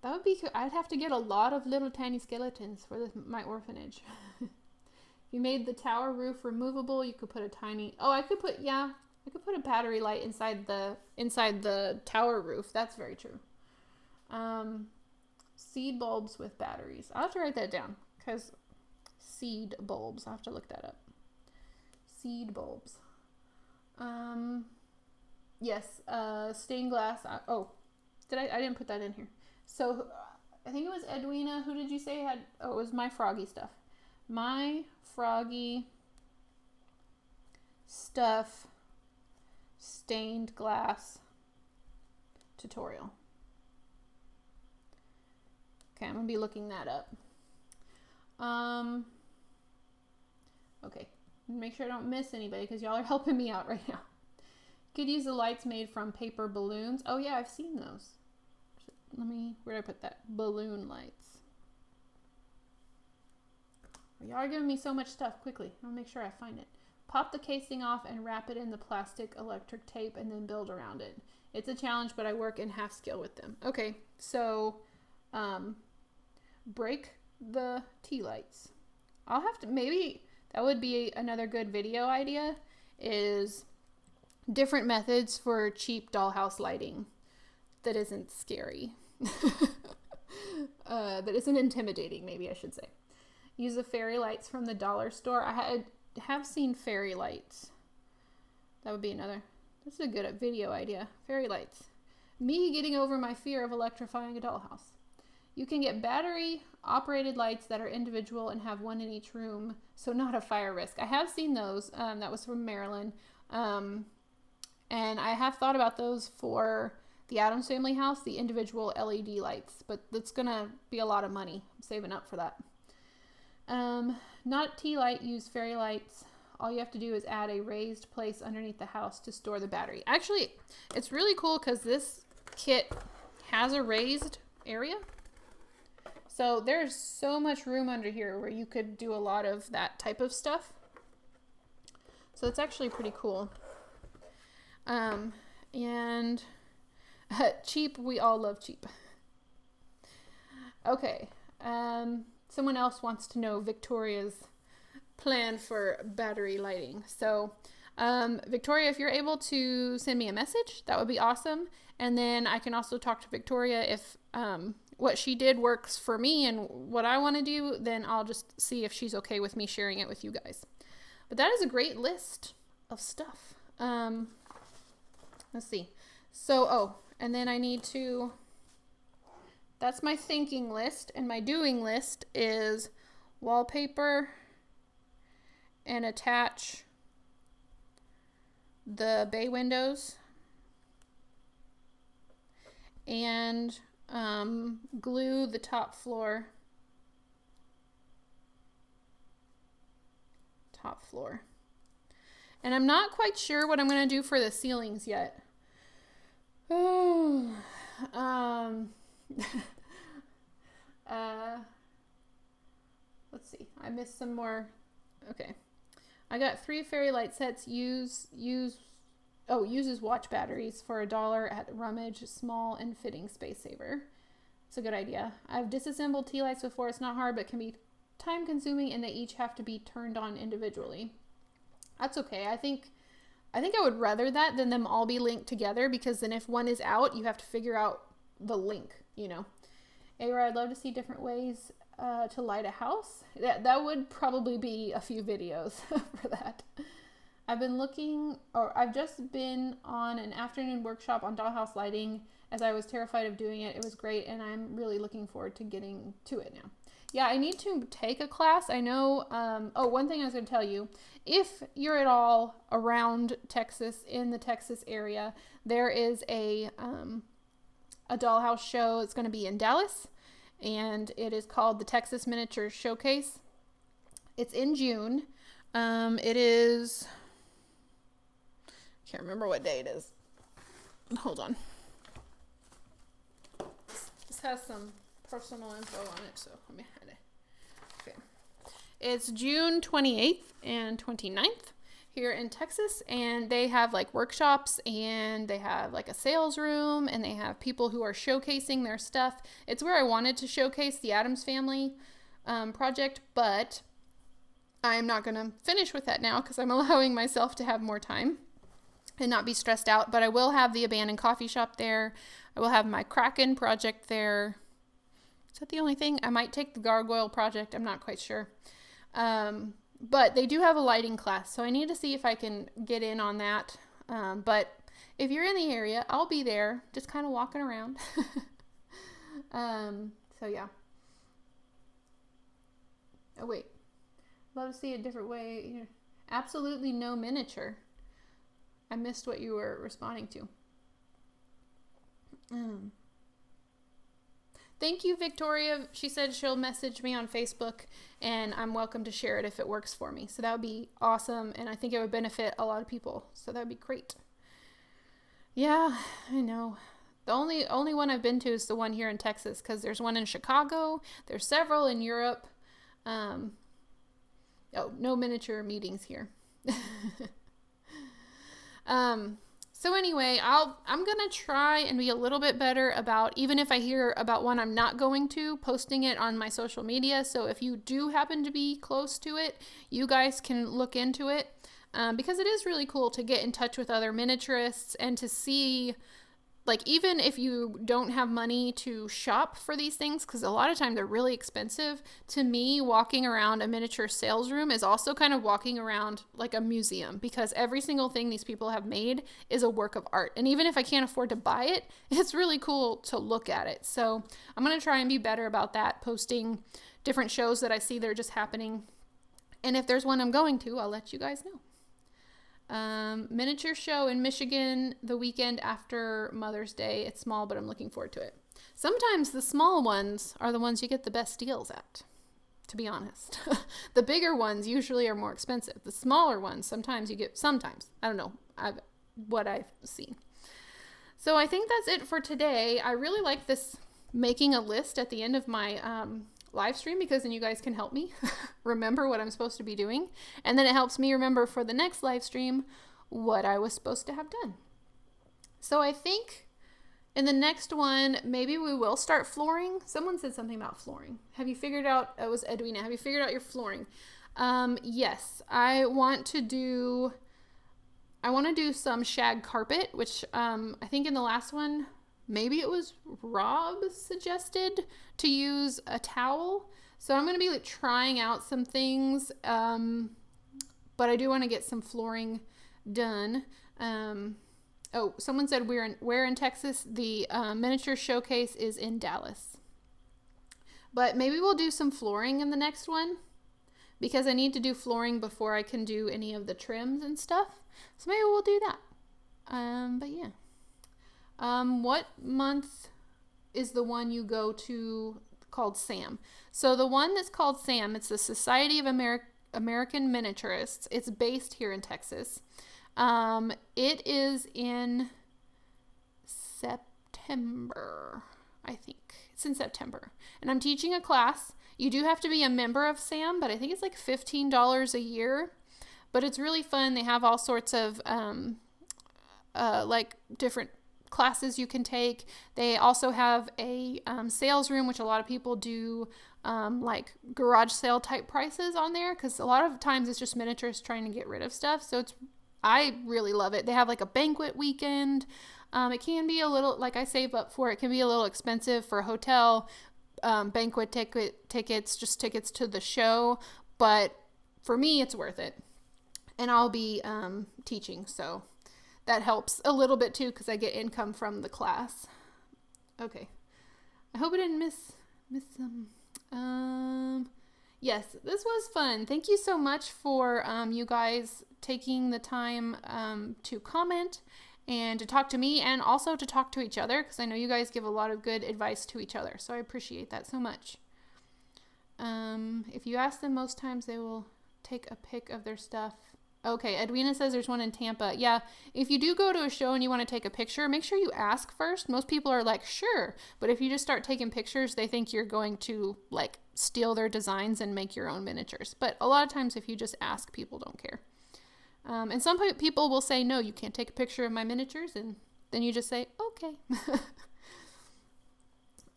That would be cool. I'd have to get a lot of little tiny skeletons for my orphanage. If you made the tower roof removable, you could put a tiny, I could put a battery light inside the tower roof. That's very true. Seed bulbs with batteries. I'll have to write that down because seed bulbs. I'll have to look that up. Seed bulbs. Yes, stained glass. I didn't put that in here. So I think it was Edwina. Who did you say had, it was My Froggy Stuff. My Froggy Stuff stained glass tutorial. Okay, I'm gonna be looking that up. Okay, make sure I don't miss anybody because y'all are helping me out right now. Could use the lights made from paper balloons. Oh yeah, I've seen those. Where did I put that? Balloon lights. Y'all are giving me so much stuff. Quickly, I'll make sure I find it. Pop the casing off and wrap it in the plastic electric tape and then build around it. It's a challenge, but I work in half scale with them. Okay, so break the tea lights. I'll have to, maybe that would be another good video idea, is different methods for cheap dollhouse lighting that isn't scary. That isn't intimidating, maybe I should say. Use the fairy lights from the dollar store. I have seen fairy lights. That would be another. This is a good video idea. Fairy lights. Me getting over my fear of electrifying a dollhouse. You can get battery operated lights that are individual and have one in each room, so not a fire risk. I have seen those. That was from Maryland. And I have thought about those for the Addams Family house, the individual LED lights, but that's gonna be a lot of money. I'm saving up for that. Not tea light, use fairy lights. All you have to do is add a raised place underneath the house to store the battery. Actually, it's really cool because this kit has a raised area. So there's so much room under here where you could do a lot of that type of stuff. So it's actually pretty cool. And cheap, we all love cheap. Okay. Someone else wants to know Victoria's plan for battery lighting. So, Victoria, if you're able to send me a message, that would be awesome. And then I can also talk to Victoria if what she did works for me and what I want to do, then I'll just see if she's okay with me sharing it with you guys. But that is a great list of stuff. Let's see. So, and then I need to... That's my thinking list, and my doing list is wallpaper and attach the bay windows and glue the top floor. And I'm not quite sure what I'm going to do for the ceilings yet. Let's see. I missed some more. Okay. I got 3 fairy light sets. Uses watch batteries for $1 at Rummage. Small and fitting space saver. It's a good idea. I've disassembled tea lights before. It's not hard, but can be time consuming, and they each have to be turned on individually. That's okay. I think I would rather that than them all be linked together, because then if one is out, you have to figure out the link, you know. Ara, I'd love to see different ways to light a house. That would probably be a few videos for that. I've just been on an afternoon workshop on dollhouse lighting as I was terrified of doing it. It was great, and I'm really looking forward to getting to it now. Yeah, I need to take a class. I know, one thing I was going to tell you, if you're at all around Texas, in the Texas area, there is a dollhouse show. It's going to be in Dallas, and it is called the Texas Miniature Showcase. It's in June. It is, can't remember what day it is. Hold on. This has some personal info on it, so let me hide it. Okay. It's June 28th and 29th here in Texas, and they have like workshops, and they have like a sales room, and they have people who are showcasing their stuff. It's where I wanted to showcase the Addams Family project, but I'm not going to finish with that now because I'm allowing myself to have more time and not be stressed out. But I will have the abandoned coffee shop there. I will have my Kraken project there. Is that the only thing? I might take the gargoyle project. I'm not quite sure. But they do have a lighting class, so I need to see if I can get in on that. But if you're in the area, I'll be there, just kind of walking around. So yeah. Oh wait, love to see a different way. Absolutely no miniature. I missed what you were responding to. Thank you, Victoria. She said she'll message me on Facebook, and I'm welcome to share it if it works for me. So that would be awesome, and I think it would benefit a lot of people. So that would be great. Yeah, I know. The only one I've been to is the one here in Texas, because there's one in Chicago. There's several in Europe. No miniature meetings here. So anyway, I'm going to try and be a little bit better about, even if I hear about one I'm not going to, posting it on my social media. So if you do happen to be close to it, you guys can look into it, because it is really cool to get in touch with other miniaturists and to see, like, even if you don't have money to shop for these things, because a lot of times they're really expensive, to me, walking around a miniature sales room is also kind of walking around like a museum, because every single thing these people have made is a work of art. And even if I can't afford to buy it, it's really cool to look at it. So I'm going to try and be better about that, posting different shows that I see that are just happening. And if there's one I'm going to, I'll let you guys know. Miniature show in Michigan the weekend after Mother's Day. It's small, but I'm looking forward to it. Sometimes the small ones are the ones you get the best deals at, to be honest. The bigger ones usually are more expensive. The smaller ones, sometimes. I don't know, what I've seen. So I think that's it for today. I really like this making a list at the end of my live stream, because then you guys can help me remember what I'm supposed to be doing, and then it helps me remember for the next live stream what I was supposed to have done. So I think in the next one, maybe we will start flooring. Someone said something about flooring. Have you figured out, it was Edwina, have you figured out your flooring? Yes, I want to do some shag carpet, which I think in the last one, maybe it was Rob suggested to use a towel. So I'm going to be trying out some things, but I do want to get some flooring done. Someone said where in Texas? The miniature showcase is in Dallas. But maybe we'll do some flooring in the next one, because I need to do flooring before I can do any of the trims and stuff. So maybe we'll do that. But yeah. What month is the one you go to called SAM? So the one that's called SAM, it's the Society of American Miniaturists. It's based here in Texas. It is in September, I think. It's in September. And I'm teaching a class. You do have to be a member of SAM, but I think it's like $15 a year. But it's really fun. They have all sorts of different classes you can take. They also have a sales room, which a lot of people do like garage sale type prices on there, because a lot of times it's just miniaturists trying to get rid of stuff. So I really love it. They have like a banquet weekend. It can be a little, like I save up for, it can be a little expensive for a hotel, banquet tickets, just tickets to the show. But for me, it's worth it. And I'll be teaching, so that helps a little bit too, because I get income from the class. Okay. I hope I didn't miss some. Yes, this was fun. Thank you so much for you guys taking the time to comment and to talk to me, and also to talk to each other, because I know you guys give a lot of good advice to each other, so I appreciate that so much. If you ask them most times, they will take a pic of their stuff. Okay, Edwina says there's one in Tampa. Yeah, if you do go to a show and you want to take a picture, make sure you ask first. Most people are like, sure. But if you just start taking pictures, they think you're going to like steal their designs and make your own miniatures. But a lot of times if you just ask, people don't care. And some people will say, no, you can't take a picture of my miniatures. And then you just say, okay.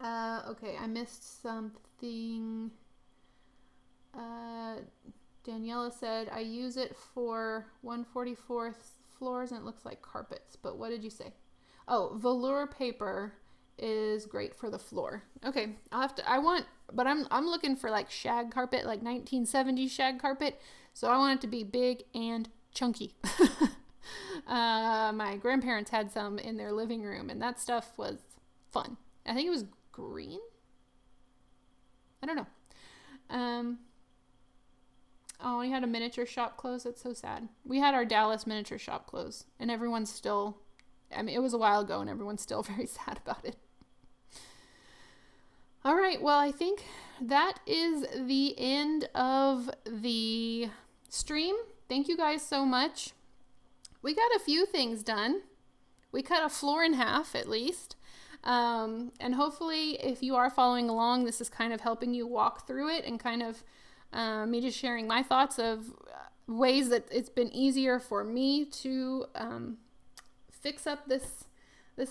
Okay, I missed something. Daniela said, I use it for 1/44 floors and it looks like carpets. But what did you say? Oh, velour paper is great for the floor. Okay, I'm looking for like shag carpet, like 1970s shag carpet. So I want it to be big and chunky. My grandparents had some in their living room and that stuff was fun. I think it was green. I don't know. Oh, we had a miniature shop close. That's so sad. We had our Dallas miniature shop close, and everyone's still, I mean, it was a while ago, and everyone's still very sad about it. All right, well, I think that is the end of the stream. Thank you guys so much. We got a few things done. We cut a floor in half, at least. And hopefully, if you are following along, this is kind of helping you walk through it and kind of me just sharing my thoughts of ways that it's been easier for me to fix up this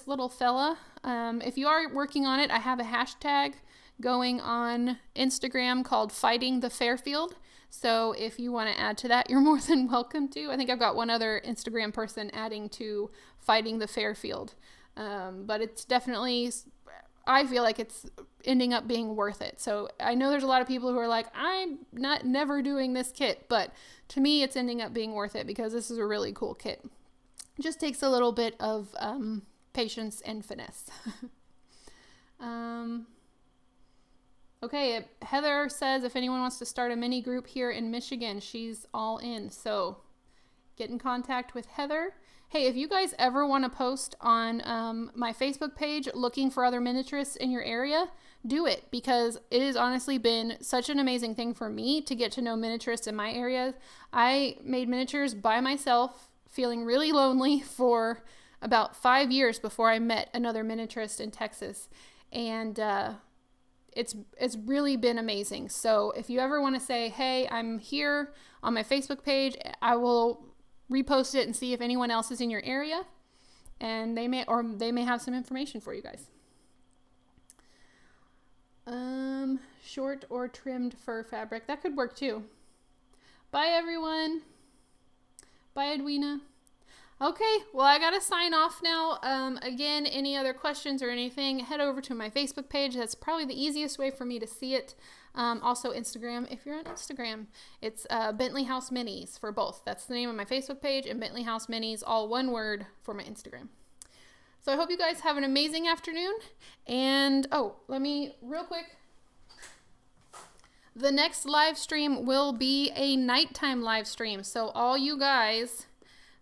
little fella. If you are working on it, I have a hashtag going on Instagram called Fighting the Fairfield. So if you want to add to that, you're more than welcome to. I think I've got one other Instagram person adding to Fighting the Fairfield. But it's definitely, I feel like it's ending up being worth it. So I know there's a lot of people who are like, I'm never doing this kit, but to me, it's ending up being worth it because this is a really cool kit. It just takes a little bit of patience and finesse. Okay, Heather says if anyone wants to start a mini group here in Michigan, she's all in. So get in contact with Heather. Hey, if you guys ever want to post on my Facebook page looking for other miniaturists in your area, do it, because it has honestly been such an amazing thing for me to get to know miniaturists in my area. I made miniatures by myself, feeling really lonely for about 5 years before I met another miniaturist in Texas. And it's really been amazing. So if you ever want to say, hey, I'm here on my Facebook page, I will repost it and see if anyone else is in your area, and they may have some information for you guys. Short or trimmed fur fabric, that could work too. Bye everyone. Bye Edwina. Okay, well, I gotta sign off now. Again, any other questions or anything, head over to my Facebook page. That's probably the easiest way for me to see it. Also Instagram, if you're on Instagram, it's Bentley House Minis for both. That's the name of my Facebook page, and Bentley House Minis, all one word, for my Instagram. So I hope you guys have an amazing afternoon. And, let me, real quick, the next live stream will be a nighttime live stream. So all you guys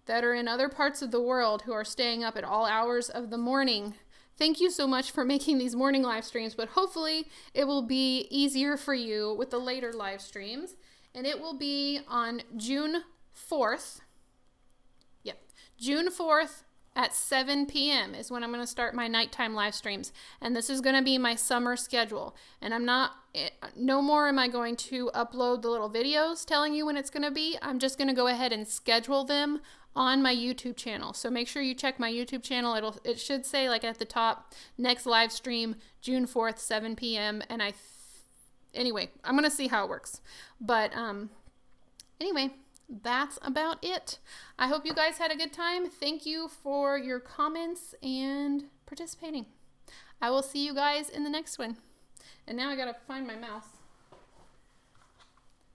that are in other parts of the world who are staying up at all hours of the morning, thank you so much for making these morning live streams, but hopefully it will be easier for you with the later live streams. And it will be on June 4th. Yep, June 4th at 7 p.m. is when I'm going to start my nighttime live streams. And this is going to be my summer schedule. And no more am I going to upload the little videos telling you when it's going to be. I'm just going to go ahead and schedule them on my YouTube channel. So make sure you check my YouTube channel. It should say, like, at the top, next live stream, June 4th, 7 p.m. And anyway, I'm going to see how it works. But anyway, that's about it. I hope you guys had a good time. Thank you for your comments and participating. I will see you guys in the next one. And now I gotta find my mouse.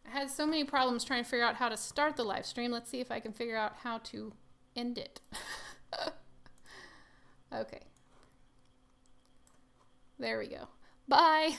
I had so many problems trying to figure out how to start the live stream. Let's see if I can figure out how to end it. Okay. There we go. Bye.